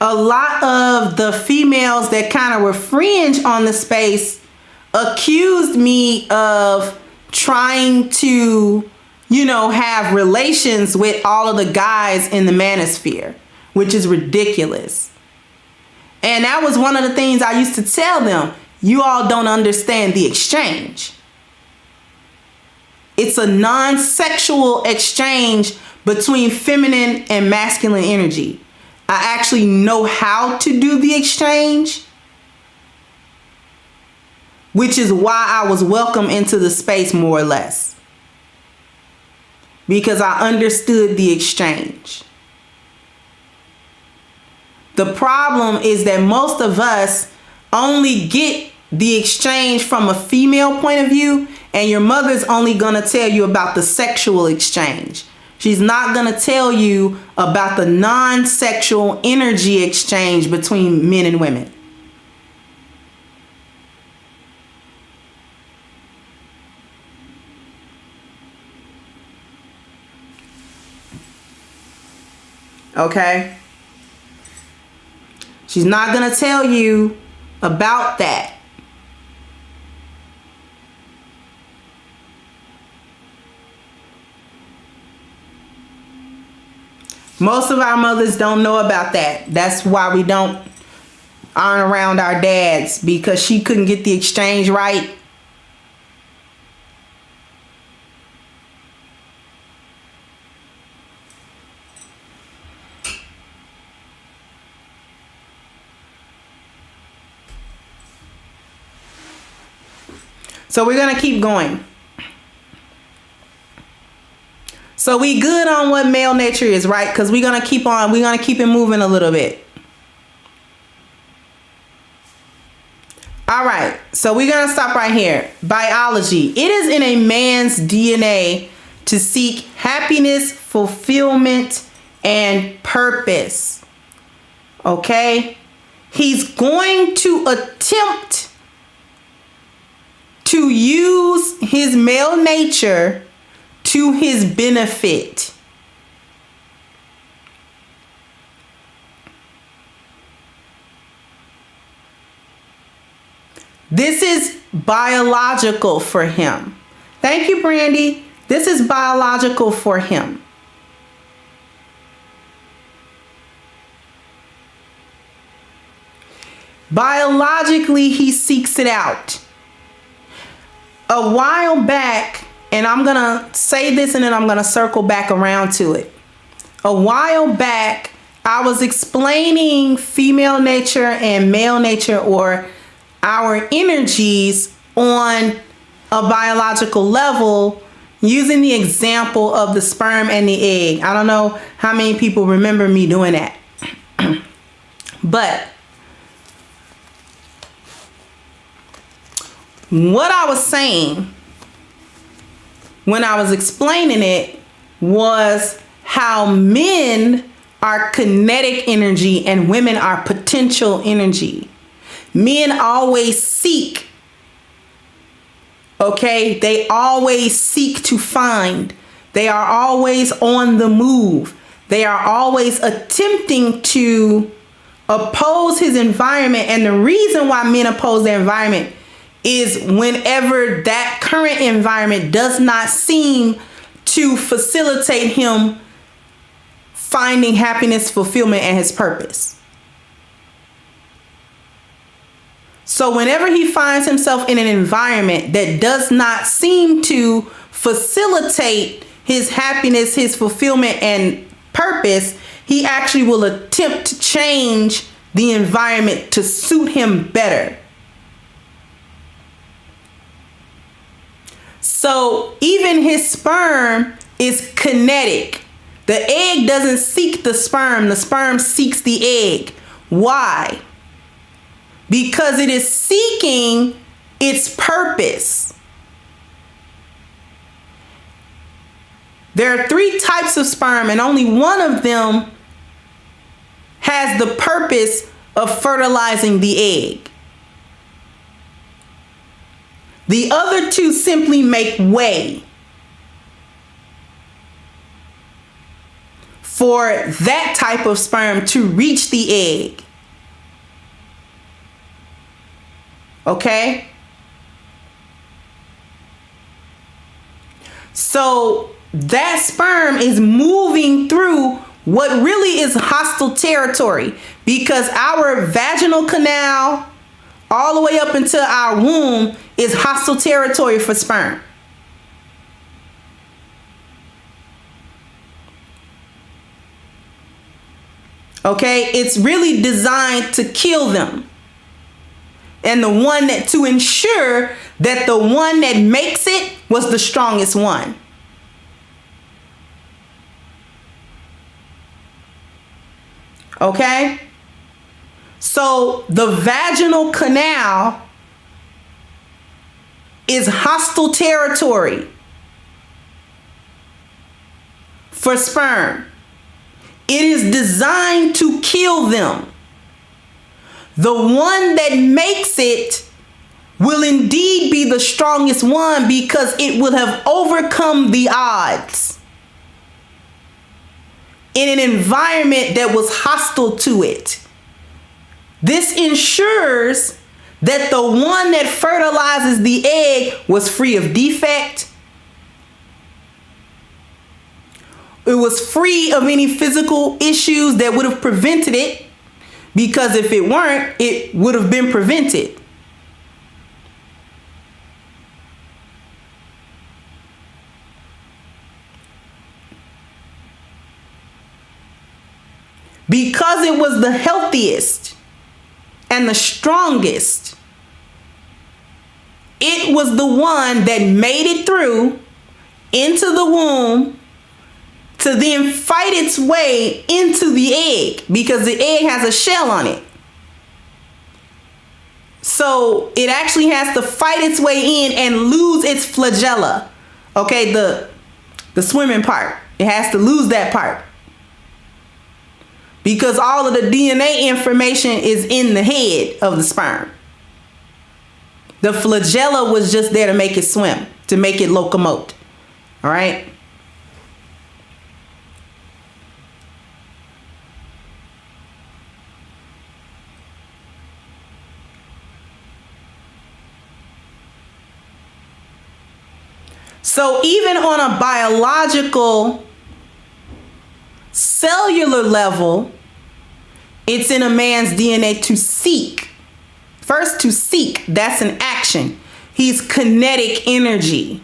a lot of the females that kind of were fringe on the space accused me of trying to, have relations with all of the guys in the manosphere, which is ridiculous. And that was one of the things I used to tell them. You all don't understand the exchange. It's a non-sexual exchange between feminine and masculine energy. I actually know how to do the exchange, which is why I was welcome into the space more or less, because I understood the exchange. The problem is that most of us only get the exchange from a female point of view, and your mother's only going to tell you about the sexual exchange. She's not going to tell you about the non-sexual energy exchange between men and women. Okay? She's not going to tell you about that. Most of our mothers don't know about that. That's why we aren't around our dads, because she couldn't get the exchange right. So we're going to keep going. So we good on what male nature is, right? Because we're going to keep it moving a little bit. All right. So we're going to stop right here. Biology. It is in a man's DNA to seek happiness, fulfillment, and purpose. Okay? He's going to attempt to use his male nature to his benefit. This is biological for him. Thank you, Brandy. This is biological for him. Biologically, he seeks it out. A while back, and I'm going to say this and then I'm going to circle back around to it. A while back, I was explaining female nature and male nature, or our energies, on a biological level, using the example of the sperm and the egg. I don't know how many people remember me doing that. But what I was saying when I was explaining it was how men are kinetic energy and women are potential energy. Men always seek, okay? They always seek to find. They are always on the move. They are always attempting to oppose his environment. And the reason why men oppose their environment is whenever that current environment does not seem to facilitate him finding happiness, fulfillment, and his purpose. So whenever he finds himself in an environment that does not seem to facilitate his happiness, his fulfillment, and purpose, he actually will attempt to change the environment to suit him better. So even his sperm is kinetic. The egg doesn't seek the sperm seeks the egg. Why? Because it is seeking its purpose. There are 3 types of sperm, and only one of them has the purpose of fertilizing the egg. The other 2 simply make way for that type of sperm to reach the egg. Okay? So that sperm is moving through what really is hostile territory, because our vaginal canal all the way up into our womb is hostile territory for sperm. Okay, it's really designed to kill them. And to ensure that the one that makes it was the strongest one. Okay? So the vaginal canal is hostile territory for sperm. It is designed to kill them. The one that makes it will indeed be the strongest one, because it will have overcome the odds in an environment that was hostile to it. This ensures that the one that fertilizes the egg was free of defect. It was free of any physical issues that would have prevented it, because if it weren't, it would have been prevented. Because it was the healthiest and the strongest, it was the one that made it through into the womb to then fight its way into the egg, because the egg has a shell on it. So it actually has to fight its way in and lose its flagella. Okay, the swimming part. It has to lose that part, because all of the DNA information is in the head of the sperm. The flagella was just there to make it swim, to make it locomote. All right? So even on a biological, cellular level, it's in a man's DNA to seek. First, to seek, that's an action. He's kinetic energy.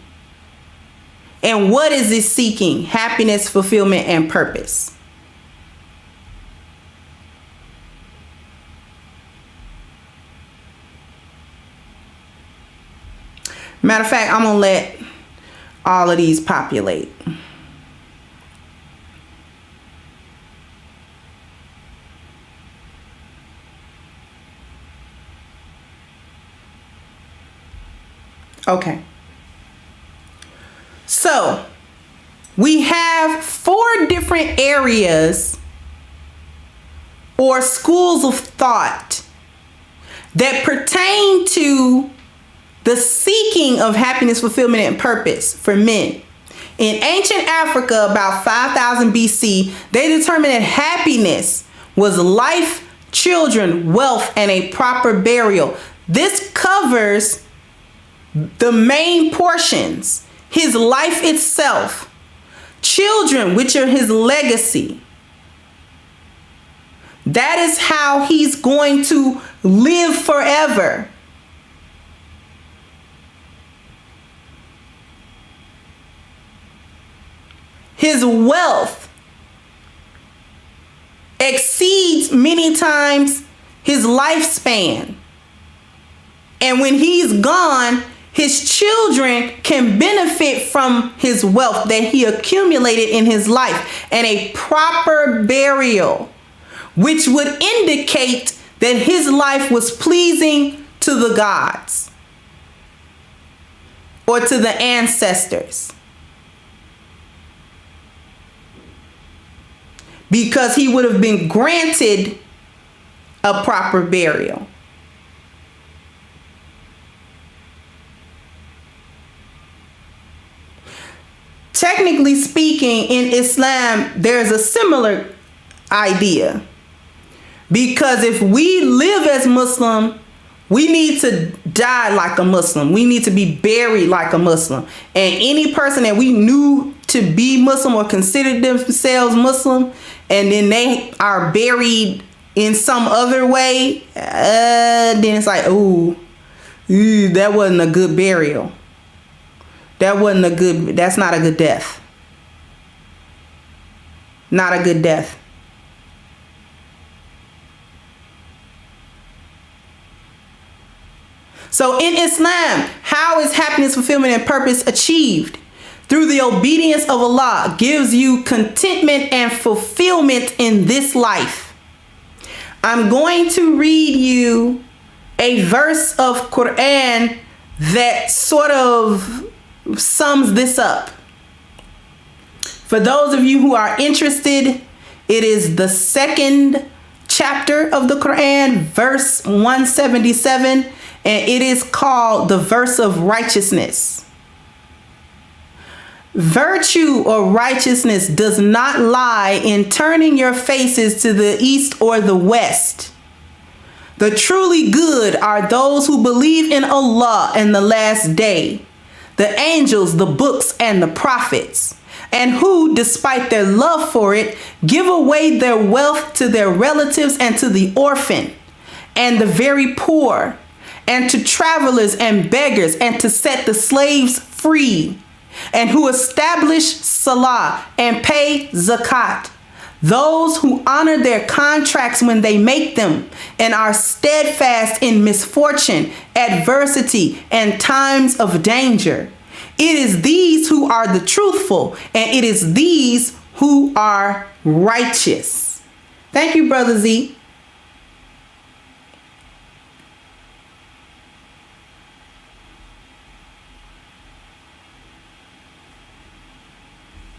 And what is it seeking? Happiness, fulfillment, and purpose. Matter of fact, I'm going to let all of these populate. Okay. So we have 4 different areas or schools of thought that pertain to the seeking of happiness, fulfillment, and purpose for men. In ancient Africa, about 5000 BC, they determined that happiness was life, children, wealth, and a proper burial. This covers the main portions: his life itself, children, which are his legacy, That is how he's going to live forever. His wealth exceeds many times his lifespan. And when he's gone, his children can benefit from his wealth that he accumulated in his life, and a proper burial, which would indicate that his life was pleasing to the gods or to the ancestors, because he would have been granted a proper burial. Technically speaking, in Islam, there's a similar idea. Because if we live as Muslim, we need to die like a Muslim. We need to be buried like a Muslim. And any person that we knew to be Muslim or considered themselves Muslim, and then they are buried in some other way, then it's like, ooh, that wasn't a good burial. That's not a good death. Not a good death. So in Islam, how is happiness, fulfillment, and purpose achieved? Through the obedience of Allah gives you contentment and fulfillment in this life. I'm going to read you a verse of Quran that sort of sums this up. For those of you who are interested, it is the 2nd chapter of the Quran, verse 177, and it is called the verse of righteousness. Virtue or righteousness does not lie in turning your faces to the east or the west. The truly good are those who believe in Allah and the last day, the angels, the books, and the prophets, and who, despite their love for it, give away their wealth to their relatives and to the orphan and the very poor, and to travelers and beggars, and to set the slaves free, and who establish salah and pay zakat. Those who honor their contracts when they make them, and are steadfast in misfortune, adversity, and times of danger. It is these who are the truthful, and it is these who are righteous. Thank you, Brother Z.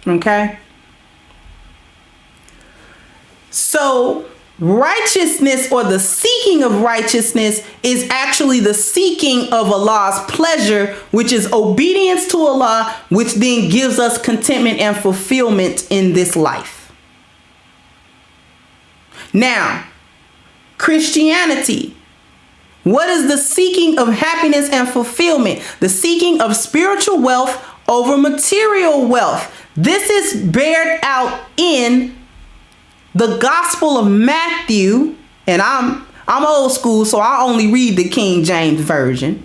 Okay. So righteousness, or the seeking of righteousness, is actually the seeking of Allah's pleasure, which is obedience to Allah, which then gives us contentment and fulfillment in this life. Now, Christianity. What is the seeking of happiness and fulfillment? The seeking of spiritual wealth over material wealth. This is bared out in the Gospel of Matthew, and I'm old school, so I only read the King James Version.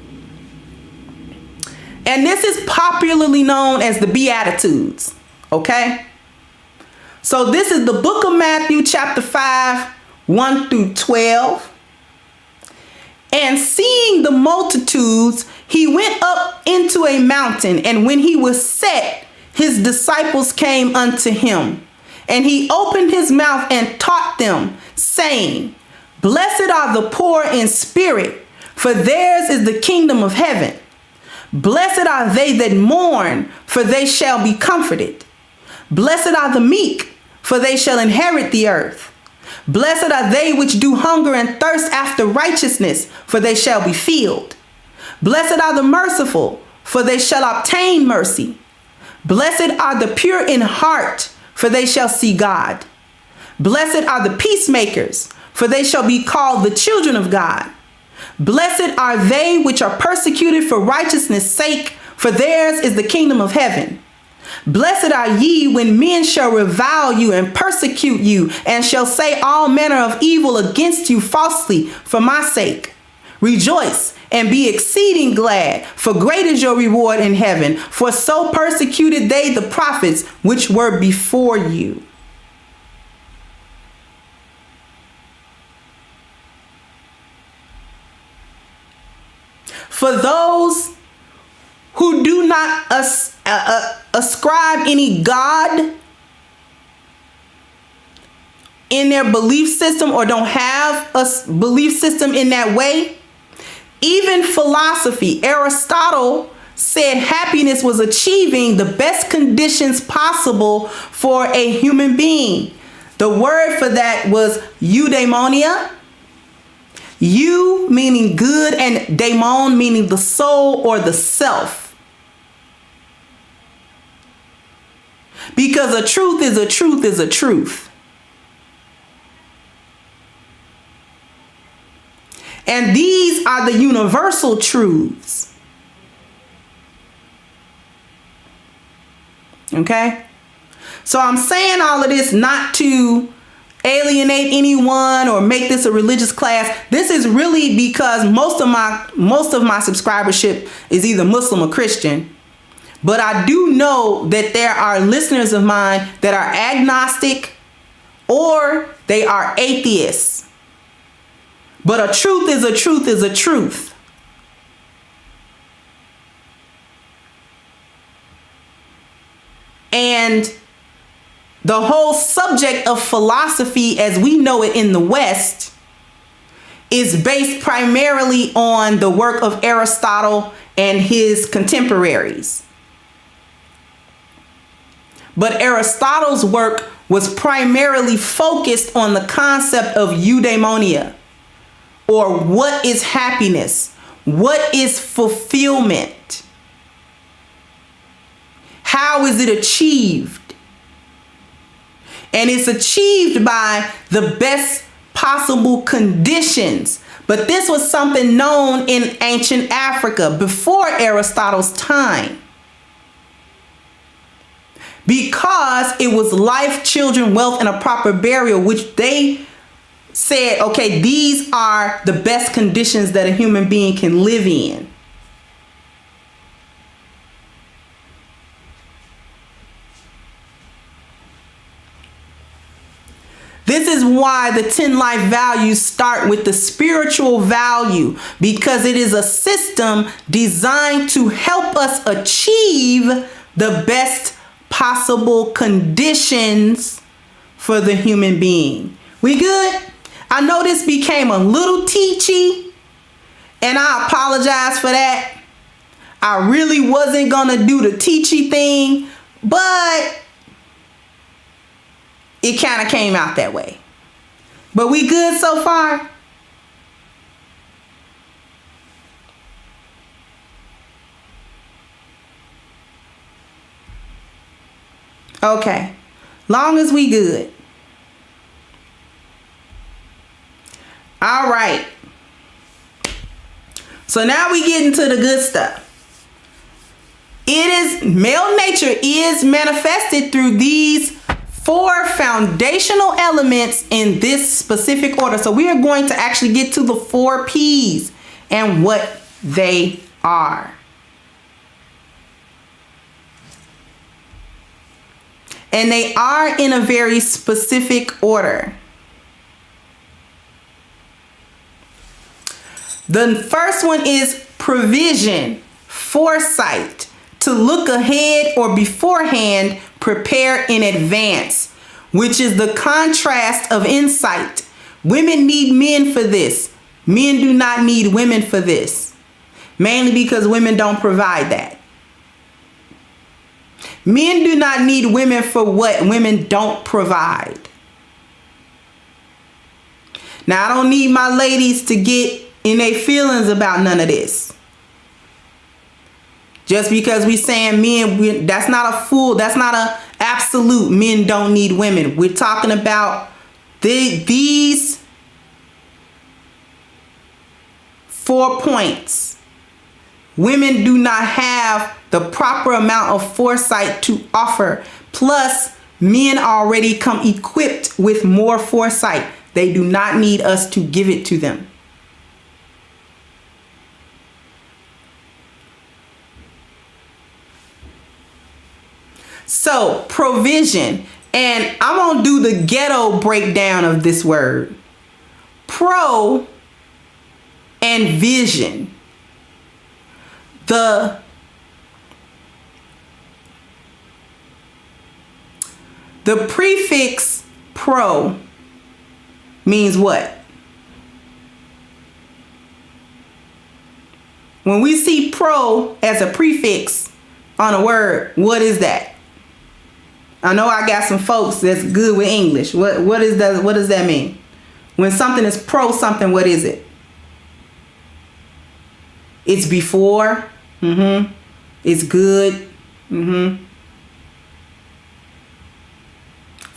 And this is popularly known as the Beatitudes, okay? So this is the book of Matthew, chapter 5, 1 through 12. And seeing the multitudes, he went up into a mountain, and when he was set, his disciples came unto him. And he opened his mouth and taught them, saying, Blessed are the poor in spirit, for theirs is the kingdom of heaven. Blessed are they that mourn, for they shall be comforted. Blessed are the meek, for they shall inherit the earth. Blessed are they which do hunger and thirst after righteousness, for they shall be filled. Blessed are the merciful, for they shall obtain mercy. Blessed are the pure in heart, for they shall see God. Blessed are the peacemakers, for they shall be called the children of God. Blessed are they which are persecuted for righteousness' sake, for theirs is the kingdom of heaven. Blessed are ye when men shall revile you and persecute you, and shall say all manner of evil against you falsely for my sake. Rejoice and be exceeding glad, for great is your reward in heaven. For so persecuted they the prophets which were before you. For those who do not ascribe any God in their belief system, or don't have a belief system in that way, even philosophy, Aristotle said happiness was achieving the best conditions possible for a human being. The word for that was eudaimonia. Eu meaning good, and daimon meaning the soul or the self. Because a truth is a truth is a truth. And these are the universal truths. Okay? So I'm saying all of this not to alienate anyone or make this a religious class. This is really because most of my subscribership is either Muslim or Christian. But I do know that there are listeners of mine that are agnostic or they are atheists. But a truth is a truth is a truth. And the whole subject of philosophy as we know it in the West is based primarily on the work of Aristotle and his contemporaries. But Aristotle's work was primarily focused on the concept of eudaimonia, or what is happiness? What is fulfillment? How is it achieved? And it's achieved by the best possible conditions. But this was something known in ancient Africa before Aristotle's time. Because it was life, children, wealth, and a proper burial, which they said, okay, these are the best conditions that a human being can live in. This is why the 10 life values start with the spiritual value, because it is a system designed to help us achieve the best possible conditions for the human being. We good? I know this became a little teachy, and I apologize for that. I really wasn't gonna do the teachy thing, but it kind of came out that way. But we good so far? Okay. Long as we good. All right. So now we get into the good stuff. Male nature is manifested through these 4 foundational elements in this specific order. So we are going to actually get to the 4 P's and what they are. And they are in a very specific order. The first one is provision, foresight, to look ahead or beforehand, prepare in advance, which is the contrast of insight. Women need men for this. Men do not need women for this, mainly because women don't provide that. Men do not need women for what women don't provide. Now, I don't need my ladies to get in their feelings about none of this. Just because we saying men, that's not a full, that's not a absolute men don't need women. We're talking about these 4 points. Women do not have the proper amount of foresight to offer. Plus, men already come equipped with more foresight. They do not need us to give it to them. So, provision. And I'm going to do the ghetto breakdown of this word. Pro and vision. The prefix pro means what? When we see pro as a prefix on a word, what is that? I know I got some folks that's good with English. What does that mean? When something is pro something, what is it? It's before. It's good.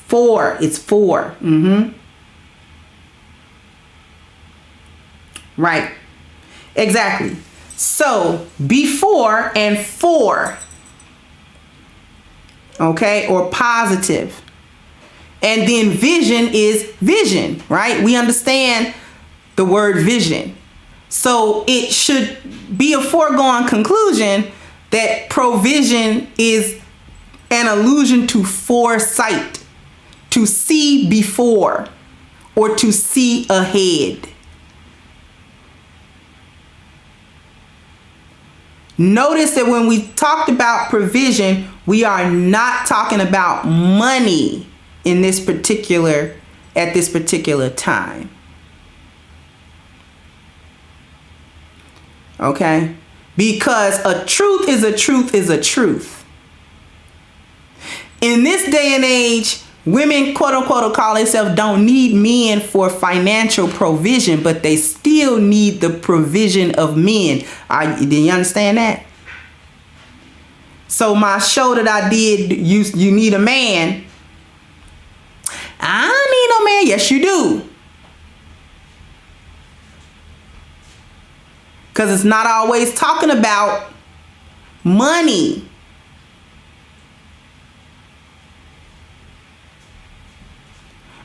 For. It's for. Right. Exactly. So before and for. Okay, or positive. And then vision is vision, right? We understand the word vision. So it should be a foregone conclusion that provision is an allusion to foresight, to see before, or to see ahead. Notice that when we talked about provision, we are not talking about money at this particular time. Okay? Because a truth is a truth is a truth. In this day and age, women, quote unquote, call themselves don't need men for financial provision, but they still need the provision of men. Do you understand that? So my show that I did, you need a man. I don't need no man. Yes, you do. Because it's not always talking about money.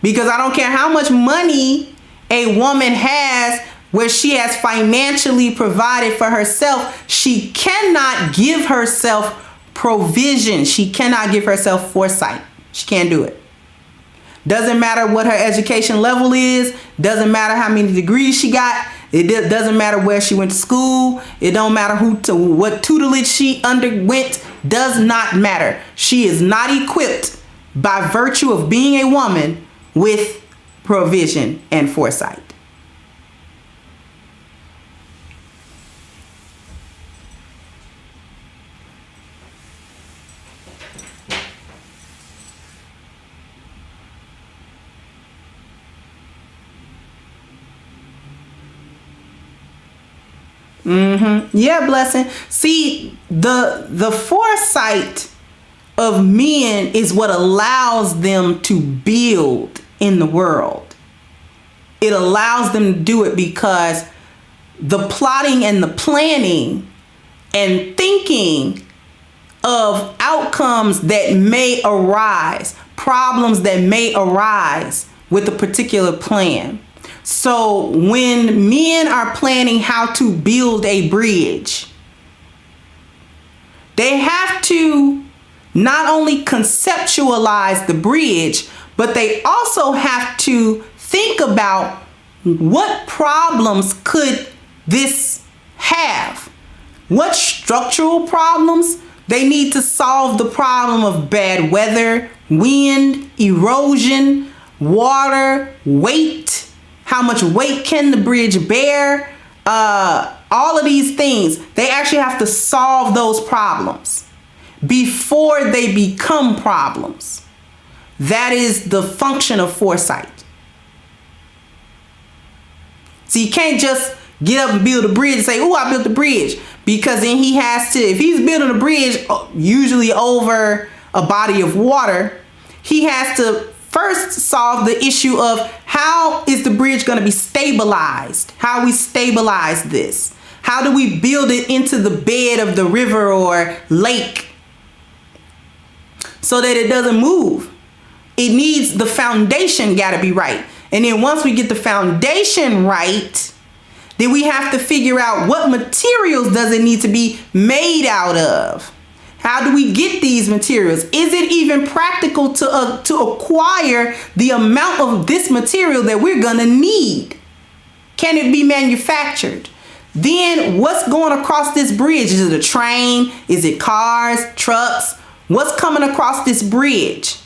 Because I don't care how much money a woman has, where she has financially provided for herself, she cannot give herself provision. She cannot give herself foresight. She can't do it. Doesn't matter what her education level is. Doesn't matter how many degrees she got. It doesn't matter where she went to school. It don't matter what tutelage she underwent. Does not matter. She is not equipped by virtue of being a woman with provision and foresight. Yeah, blessing. See, the foresight of men is what allows them to build in the world. It allows them to do it because the plotting and the planning and thinking of outcomes that may arise, problems that may arise with a particular plan. So when men are planning how to build a bridge, they have to not only conceptualize the bridge, but they also have to think about what problems could this have? What structural problems? They need to solve the problem of bad weather, wind, erosion, water, weight. How much weight can the bridge bear? All of these things, they actually have to solve those problems before they become problems. That is the function of foresight. So you can't just get up and build a bridge and say, "Oh, I built the bridge," because then he has to, if he's building a bridge, usually over a body of water, he has to first solve the issue of how is the bridge going to be stabilized? How we stabilize this? How do we build it into the bed of the river or lake so that it doesn't move? It needs, the foundation got to be right. And then once we get the foundation right, then we have to figure out what materials does it need to be made out of. How do we get these materials? Is it even practical to acquire the amount of this material that we're going to need? Can it be manufactured? Then what's going across this bridge? Is it a train? Is it cars, trucks? What's coming across this bridge?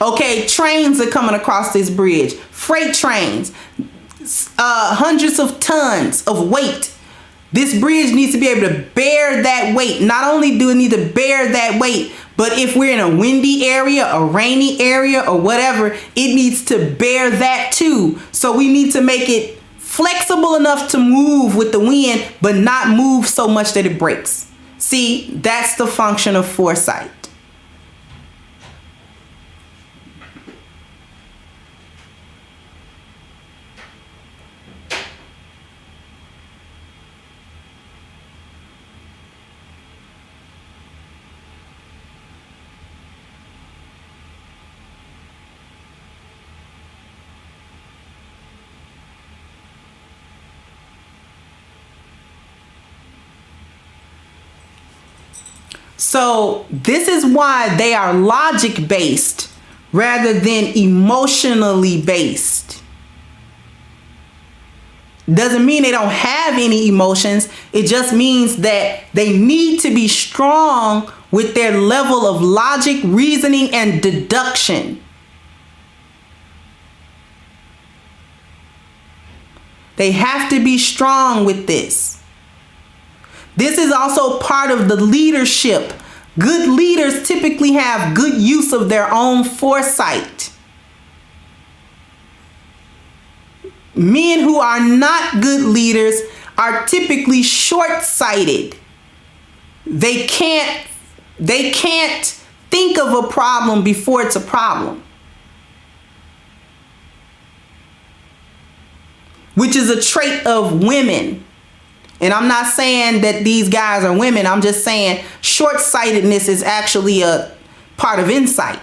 Okay, trains are coming across this bridge. Freight trains, hundreds of tons of weight. This bridge needs to be able to bear that weight. Not only do it need to bear that weight, but if we're in a windy area, a rainy area, or whatever, it needs to bear that too. So we need to make it flexible enough to move with the wind, but not move so much that it breaks. See, that's the function of foresight. So this is why they are logic based rather than emotionally based. Doesn't mean they don't have any emotions. It just means that they need to be strong with their level of logic, reasoning, and deduction. They have to be strong with this. This is also part of the leadership. Good leaders typically have good use of their own foresight. Men who are not good leaders are typically short-sighted. They can't think of a problem before it's a problem. Which is a trait of women. And I'm not saying that these guys are women. I'm just saying short-sightedness is actually a part of insight.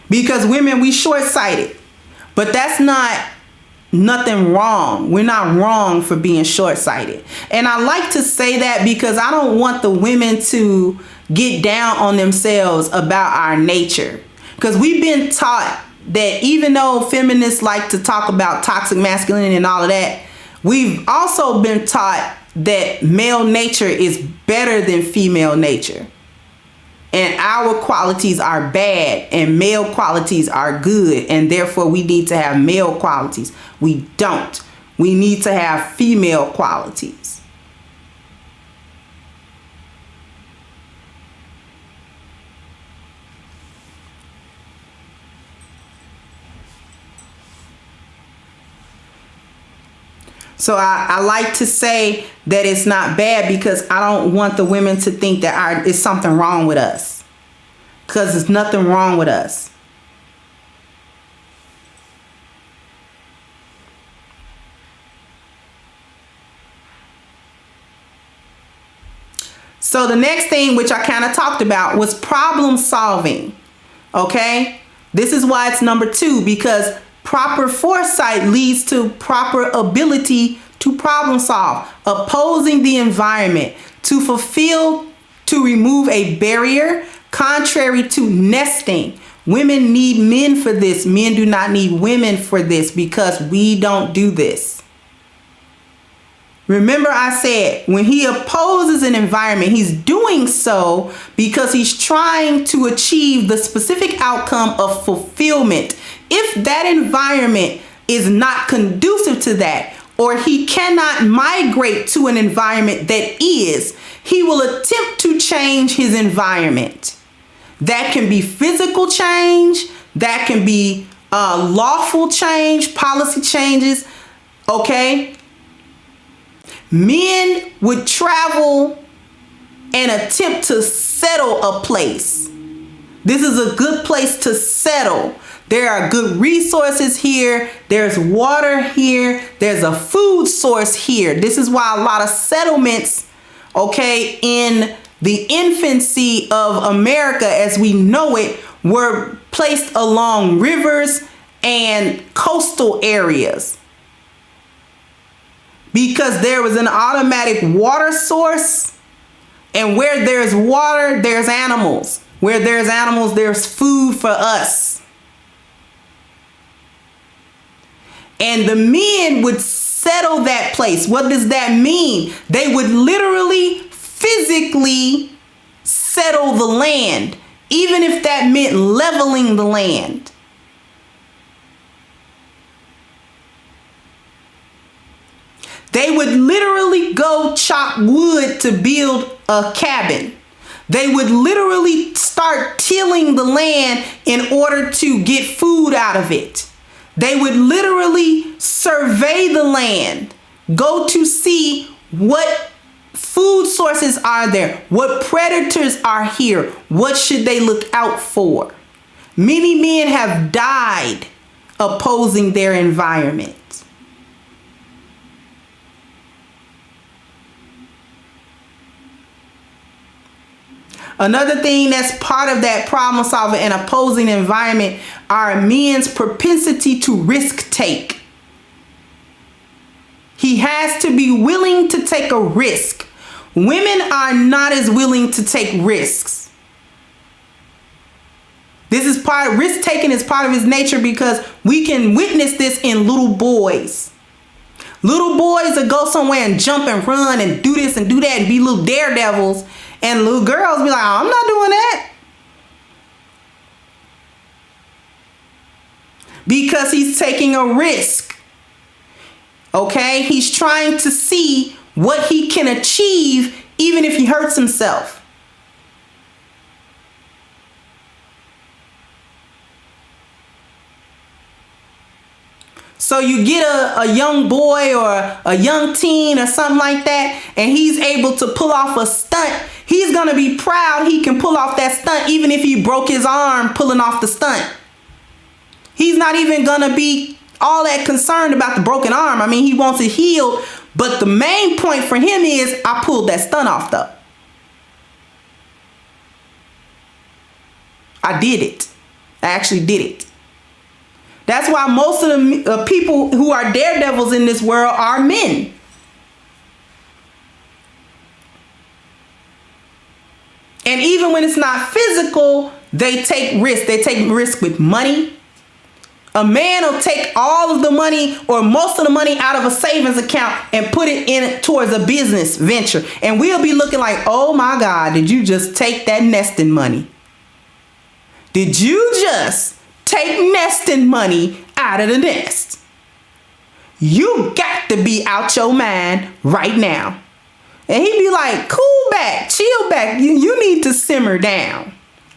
Because women, we short-sighted. But that's not nothing wrong. We're not wrong for being short-sighted. And I like to say that because I don't want the women to get down on themselves about our nature. Because we've been taught that even though feminists like to talk about toxic masculinity and all of that, we've also been taught that male nature is better than female nature. And our qualities are bad and male qualities are good. And therefore we need to have male qualities. We don't. We need to have female qualities. So I like to say that it's not bad because I don't want the women to think that there's something wrong with us. Because there's nothing wrong with us. So the next thing, which I kind of talked about, was problem solving. Okay? This is why it's number 2, because proper foresight leads to proper ability to problem solve, opposing the environment, to remove a barrier, contrary to nesting. Women need men for this. Men do not need women for this because we don't do this. Remember I said when he opposes an environment, he's doing so because he's trying to achieve the specific outcome of fulfillment. If that environment is not conducive to that, or he cannot migrate to an environment that is, he will attempt to change his environment. That can be physical change, that can be lawful change, policy changes, okay? Men would travel and attempt to settle a place. This is a good place to settle. There are good resources here. There's water here. There's a food source here. This is why a lot of settlements, okay, in the infancy of America as we know it, were placed along rivers and coastal areas. Because there was an automatic water source. And where there's water, there's animals. Where there's animals, there's food for us. And the men would settle that place. What does that mean? They would literally, physically settle the land, even if that meant leveling the land. They would literally go chop wood to build a cabin. They would literally start tilling the land in order to get food out of it. They would literally survey the land, go to see what food sources are there, what predators are here, what should they look out for. Many men have died opposing their environment. Another thing that's part of that problem solving and opposing environment are men's propensity to risk take. He has to be willing to take a risk. Women are not as willing to take risks. Risk taking is part of his nature because we can witness this in little boys. Little boys that go somewhere and jump and run and do this and do that and be little daredevils. And little girls be like, oh, I'm not doing that. Because he's taking a risk. Okay? He's trying to see what he can achieve even if he hurts himself. So you get a young boy or a young teen or something like that, and he's able to pull off a stunt. He's going to be proud he can pull off that stunt even if he broke his arm pulling off the stunt. He's not even going to be all that concerned about the broken arm. I mean, he wants it healed, but the main point for him is I pulled that stunt off though. I did it. I actually did it. That's why most of the people who are daredevils in this world are men. And even when it's not physical, they take risks. They take risk with money. A man will take all of the money or most of the money out of a savings account and put it in towards a business venture. And we'll be looking like, oh my God, did you just take that nesting money? Did you just take nesting money out of the nest? You got to be out your mind right now. And he'd be like, cool back, chill back. You need to simmer down.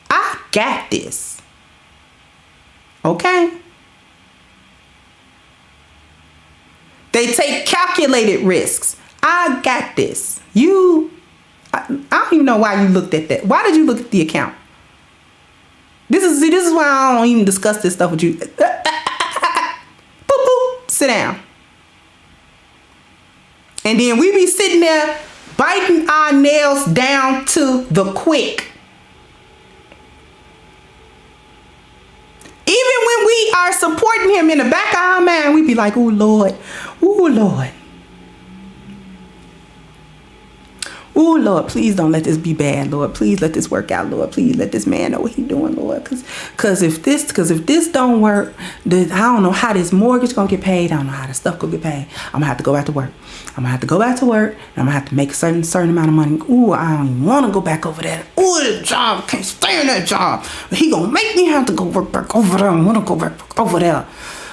I got this. Okay? They take calculated risks. I got this. I don't even know why you looked at that. Why did you look at the account? This is why I don't even discuss this stuff with you. Boop, boop, sit down. And then we be sitting there biting our nails down to the quick. Even when we are supporting him in the back of our mind, we be like, oh Lord, oh Lord. Oh, Lord, please don't let this be bad, Lord. Please let this work out, Lord. Please let this man know what he's doing, Lord. Because if this don't work, I don't know how this mortgage going to get paid. I don't know how this stuff going to get paid. I'm going to have to go back to work. I'm going to have to go back to work. And I'm going to have to make a certain amount of money. Ooh, I don't even want to go back over there. Ooh, this job, can't stay in that job. He going to make me have to go work back over there. I want to go back over there.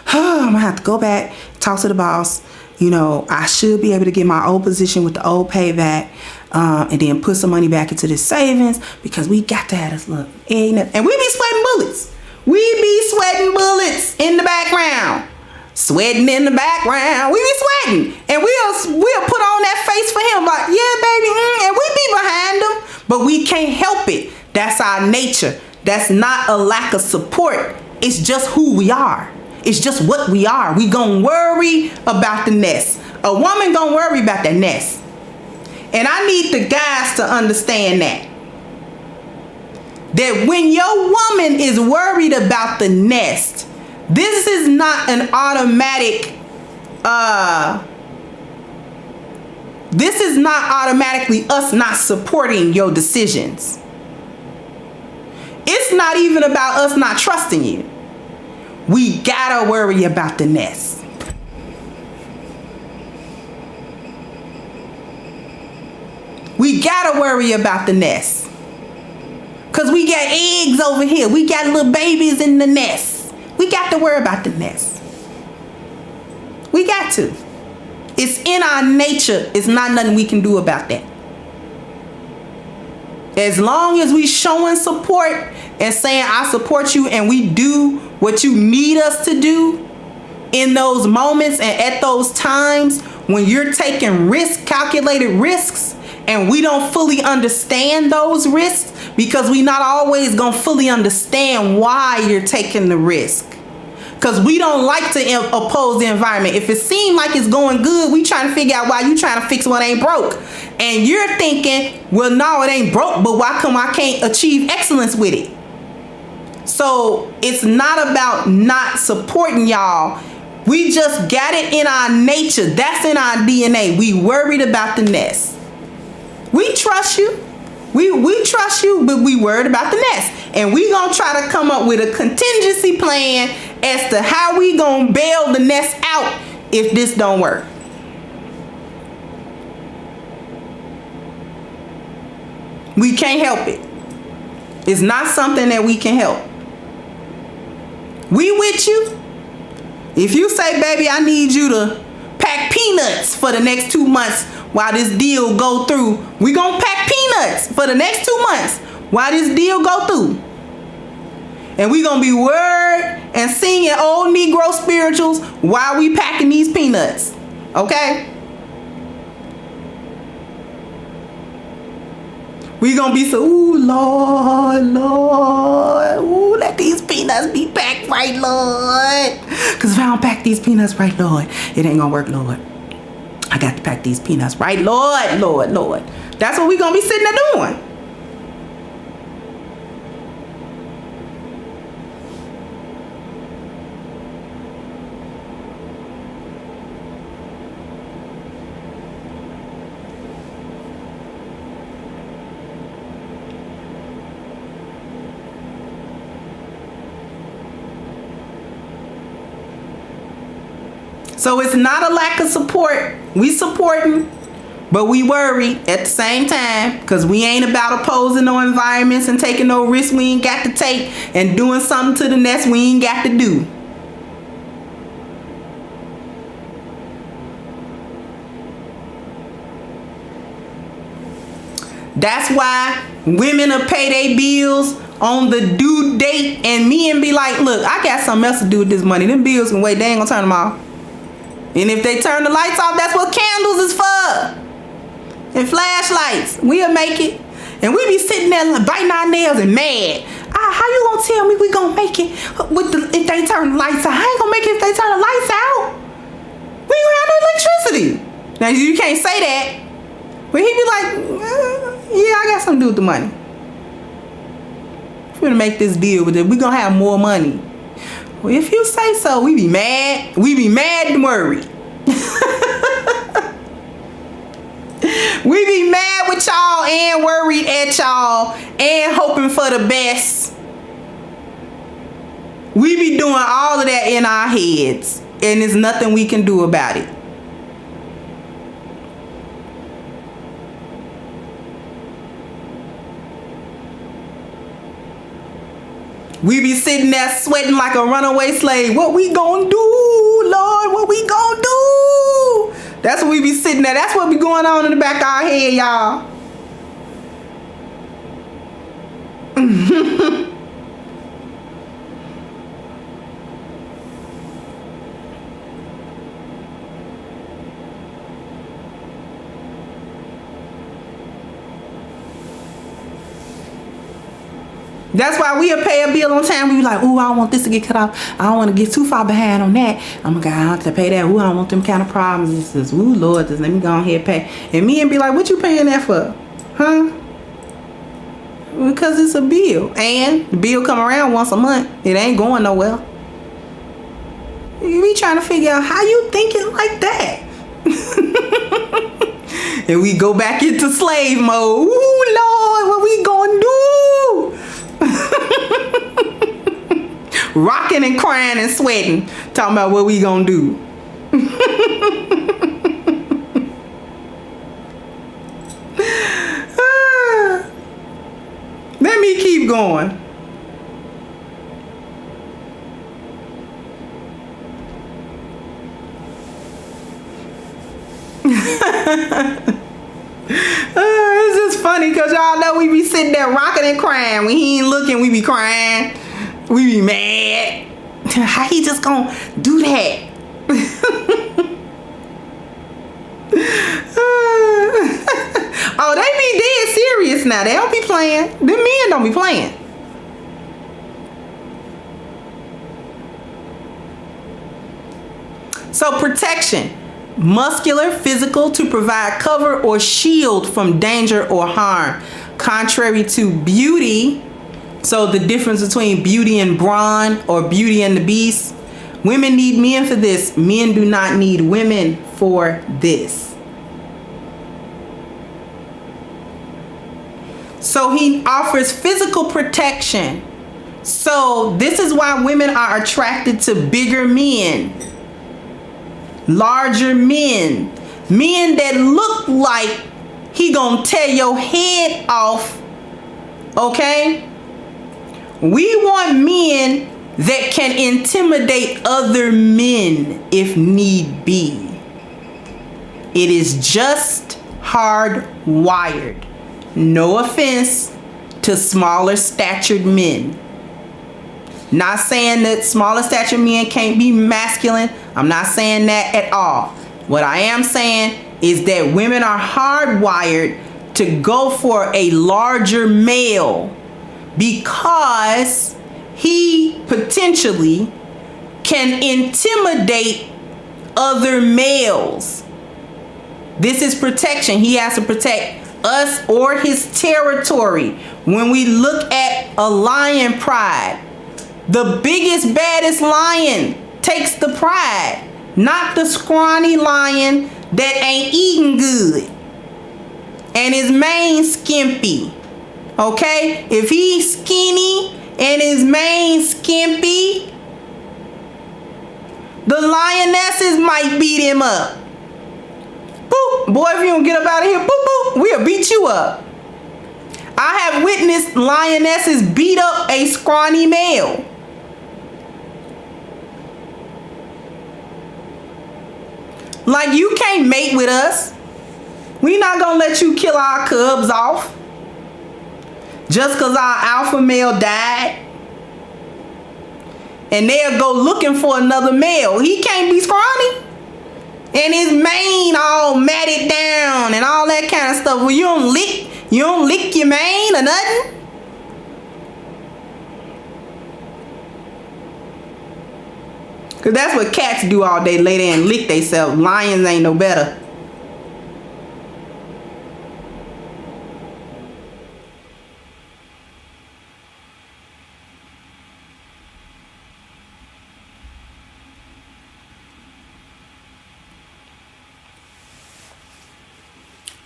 I'm going to have to go back, talk to the boss. You know, I should be able to get my old position with the old payback. And then put some money back into this savings because we got to have this look. And we be sweating bullets. We be sweating bullets in the background. Sweating in the background. We be sweating. And we'll put on that face for him like, yeah, baby. And we be behind him. But we can't help it. That's our nature. That's not a lack of support. It's just who we are. It's just what we are. We gonna worry about the nest. A woman gonna worry about that nest. And I need the guys to understand that. That when your woman is worried about the nest, this is not an automatic, this is not automatically us not supporting your decisions. It's not even about us not trusting you. We gotta worry about the nest. We gotta worry about the nest. Because we got eggs over here. We got little babies in the nest. We got to worry about the nest. We got to. It's in our nature. It's not nothing we can do about that. As long as we showing support and saying, I support you, and we do what you need us to do in those moments and at those times when you're taking calculated risks, and we don't fully understand those risks because we not always gonna fully understand why you're taking the risk. Because we don't like to oppose the environment. If it seems like it's going good, we trying to figure out why you trying to fix what ain't broke. And you're thinking, well, no, it ain't broke, but why come I can't achieve excellence with it? So it's not about not supporting y'all. We just got it in our nature. That's in our DNA. We worried about the nest. We trust you. We trust you, but we worried about the nest. And we gonna try to come up with a contingency plan as to how we gonna bail the nest out if this don't work. We can't help it. It's not something that we can help. We with you. If you say, baby, I need you to pack peanuts for the next 2 months while this deal go through, we gonna pack peanuts for the next 2 months while this deal go through. And we gonna be word and singing old Negro spirituals while we packing these peanuts. Okay? We gonna be so, ooh, Lord, Lord, ooh, let these peanuts be packed right, Lord. Because if I don't pack these peanuts right, Lord, it ain't gonna work, Lord. I got to pack these peanuts right, Lord, Lord, Lord. That's what we gonna be sitting there doing. So it's not a lack of support. We supporting, but we worry at the same time because we ain't about opposing no environments and taking no risks we ain't got to take and doing something to the nest we ain't got to do. That's why women will pay their bills on the due date and men be like, look, I got something else to do with this money. Them bills can wait. They ain't gonna turn them off. And if they turn the lights off, that's what candles is for. And flashlights. We'll make it. And we be sitting there biting our nails and mad. How you gonna tell me we gonna make it if they turn the lights out? I ain't gonna make it if they turn the lights out. We ain't gonna have no electricity. Now you can't say that. But he be like, yeah, I got something to do with the money. We're gonna make this deal with it. We're gonna have more money. Well, if you say so, we be mad. We be mad and worried. We be mad with y'all and worried at y'all and hoping for the best. We be doing all of that in our heads, and there's nothing we can do about it. We be sitting there sweating like a runaway slave. What we gonna do, Lord? What we gonna do? That's what we be sitting there. That's what be going on in the back of our head, y'all. That's why we'll pay a bill on time. We be like, ooh, I don't want this to get cut off. I don't want to get too far behind on that. I'm gonna have to pay that. Ooh, I don't want them kind of problems. It says, ooh, Lord, just let me go ahead and pay. And me and be like, what you paying that for? Huh? Because it's a bill. And the bill come around once a month. It ain't going nowhere. You be trying to figure out how you thinking like that. And we go back into slave mode. Ooh, Lord, what we gonna do? Rocking and crying and sweating. Talking about what we gonna do. Let me keep going. It's just funny because y'all know we be sitting there rocking and crying. When he ain't looking, we be crying. We be mad. How he just gonna do that? Oh, they be dead serious now. They don't be playing. Them men don't be playing. So protection. Muscular, physical, to provide cover or shield from danger or harm. Contrary to beauty, so the difference between Beauty and Brawn or Beauty and the Beast, women need men for this. Men do not need women for this. So he offers physical protection. So this is why women are attracted to bigger men. Larger men that look like he gonna tear your head off. Okay, we want men that can intimidate other men if need be. It is just hardwired. No offense to smaller statured men. Not saying that smaller stature men can't be masculine. I'm not saying that at all. What I am saying is that women are hardwired to go for a larger male because he potentially can intimidate other males. This is protection. He has to protect us or his territory. When we look at a lion pride, the biggest, baddest lion takes the pride, not the scrawny lion that ain't eating good and his mane skimpy. Okay? If he's skinny and his mane skimpy, the lionesses might beat him up. Boop. Boy, if you don't get up out of here, boop, boop, we'll beat you up. I have witnessed lionesses beat up a scrawny male. Like, you can't mate with us. We not gonna let you kill our cubs off just because our alpha male died. And they'll go looking for another male. He can't be scrawny. And his mane all matted down and all that kind of stuff. Well, you don't lick your mane or nothing. Cause that's what cats do all day, lay there and lick themselves. Lions ain't no better.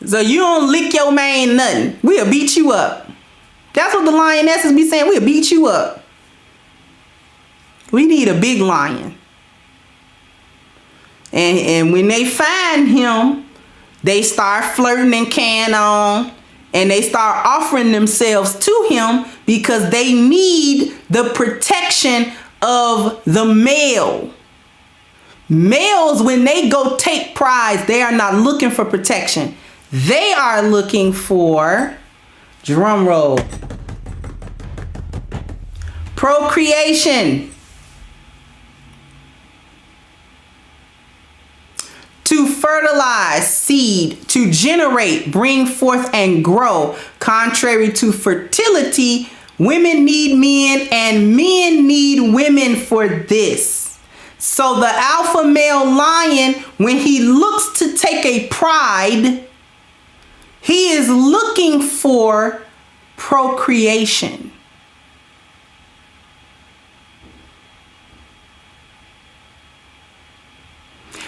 So you don't lick your mane nothing. We'll beat you up. That's what the lionesses be saying. We'll beat you up. We need a big lion. And when they find him, they start flirting and carrying on. And they start offering themselves to him because they need the protection of the male. Males, when they go take prize, they are not looking for protection. They are looking for, drum roll, procreation. To fertilize seed, to generate, bring forth, and grow. Contrary to fertility, Women need men and men need women for this. So the alpha male lion, when he looks to take a pride, he is looking for procreation.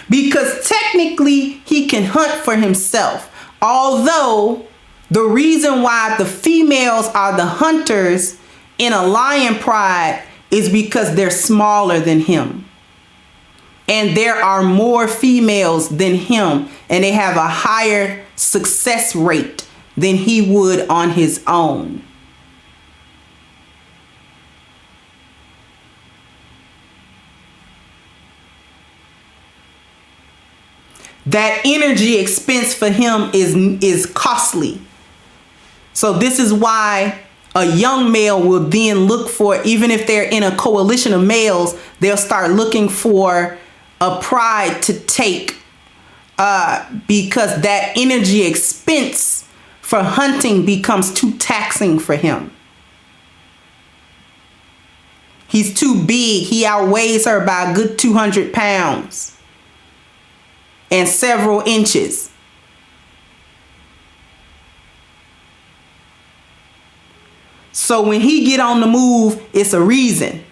Because technically he can hunt for himself. Although the reason why the females are the hunters in a lion pride is because they're smaller than him. And there are more females than him, and they have a higher success rate than he would on his own. That energy expense for him is costly. So this is why a young male will then look for, even if they're in a coalition of males, they'll start looking for a pride to take because that energy expense for hunting becomes too taxing for him. He's too big. He outweighs her by a good 200 pounds. And several inches. So when he get on the move, it's a reason.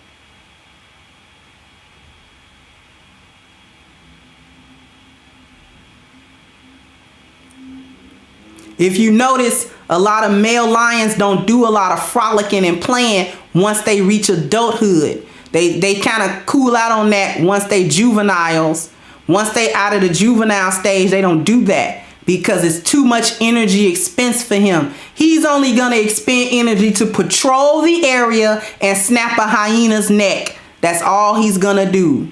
If you notice, a lot of male lions don't do a lot of frolicking and playing once they reach adulthood. They kind of cool out on that once they juveniles. Once they out of the juvenile stage, they don't do that because it's too much energy expense for him. He's only going to expend energy to patrol the area and snap a hyena's neck. That's all he's going to do.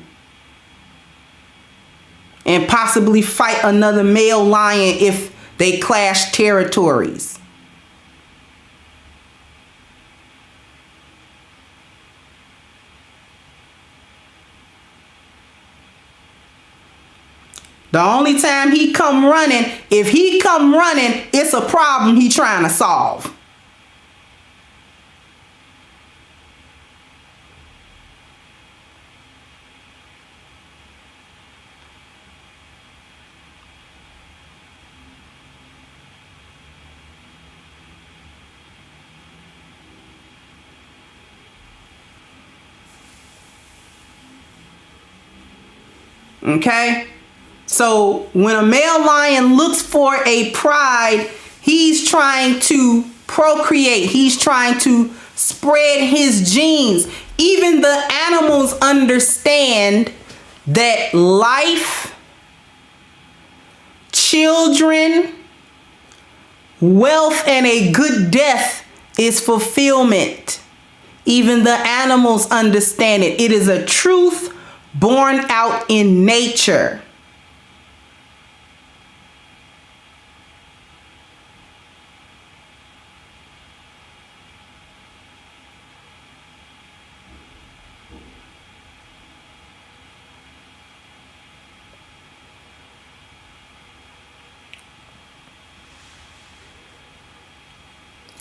And possibly fight another male lion if they clash territories. The only time he come running, if he come running, it's a problem he trying to solve. Okay? So when a male lion looks for a pride, he's trying to procreate. He's trying to spread his genes. Even the animals understand that life, children, wealth, and a good death is fulfillment. Even the animals understand it. It is a truth born out in nature.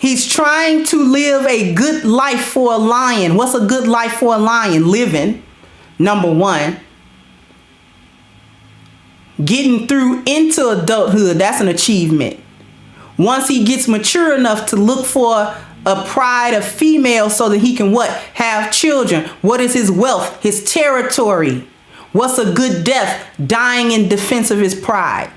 He's trying to live a good life for a lion. What's a good life for a lion? Living, number one. Getting through into adulthood, that's an achievement. Once he gets mature enough to look for a pride of female so that he can what? Have children. What is his wealth? His territory. What's a good death? Dying in defense of his pride.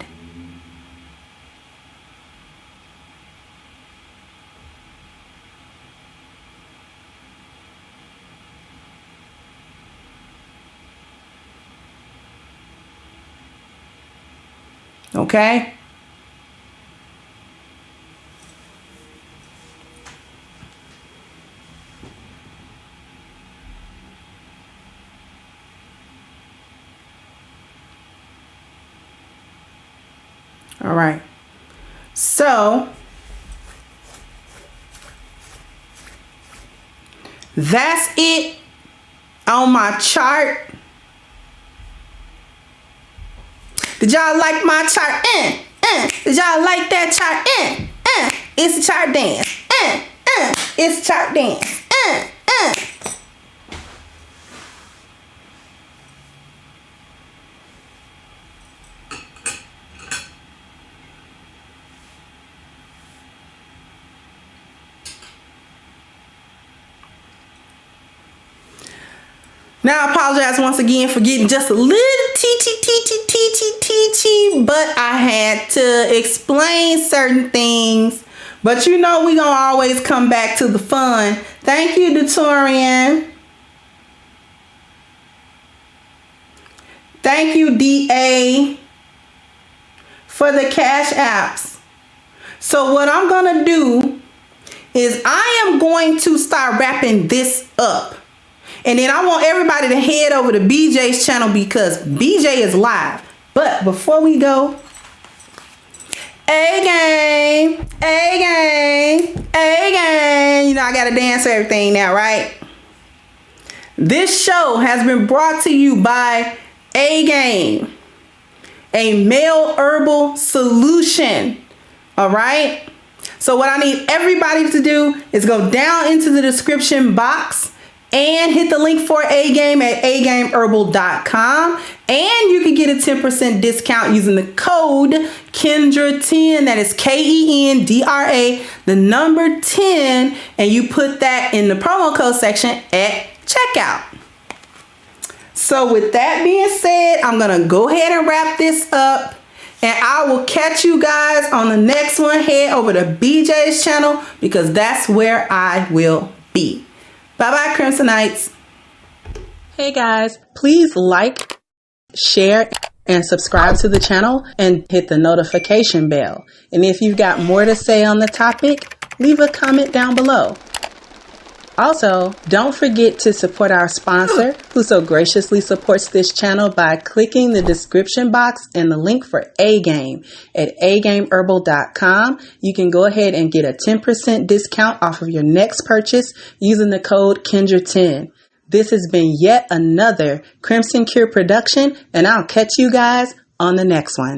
Okay? All right. So that's it on my chart. Did y'all like my chart? Did y'all like that chart? It's a chart dance. It's chart dance. Now I apologize once again for getting just a little teachy, but I had to explain certain things. But you know we gonna always come back to the fun. Thank you, Datorian. Thank you, DA, for the cash apps. So what I'm gonna do is I am going to start wrapping this up. And then I want everybody to head over to BJ's channel because BJ is live. But before we go, A-game. You know I gotta dance for everything now, right? This show has been brought to you by A-game, a male herbal solution. All right? So what I need everybody to do is go down into the description box and hit the link for A-game at agameherbal.com. And you can get a 10% discount using the code Kendra10. That is Kendra, the number 10. And you put that in the promo code section at checkout. So with that being said, I'm going to go ahead and wrap this up. And I will catch you guys on the next one. Head over to BJ's channel because that's where I will be. Bye-bye, Crimsonites. Hey guys, please like, share, and subscribe to the channel and hit the notification bell. And if you've got more to say on the topic, leave a comment down below. Also, don't forget to support our sponsor who so graciously supports this channel by clicking the description box and the link for A-game at agameherbal.com. You can go ahead and get a 10% discount off of your next purchase using the code Kendra10. This has been yet another Crimson Cure production, and I'll catch you guys on the next one.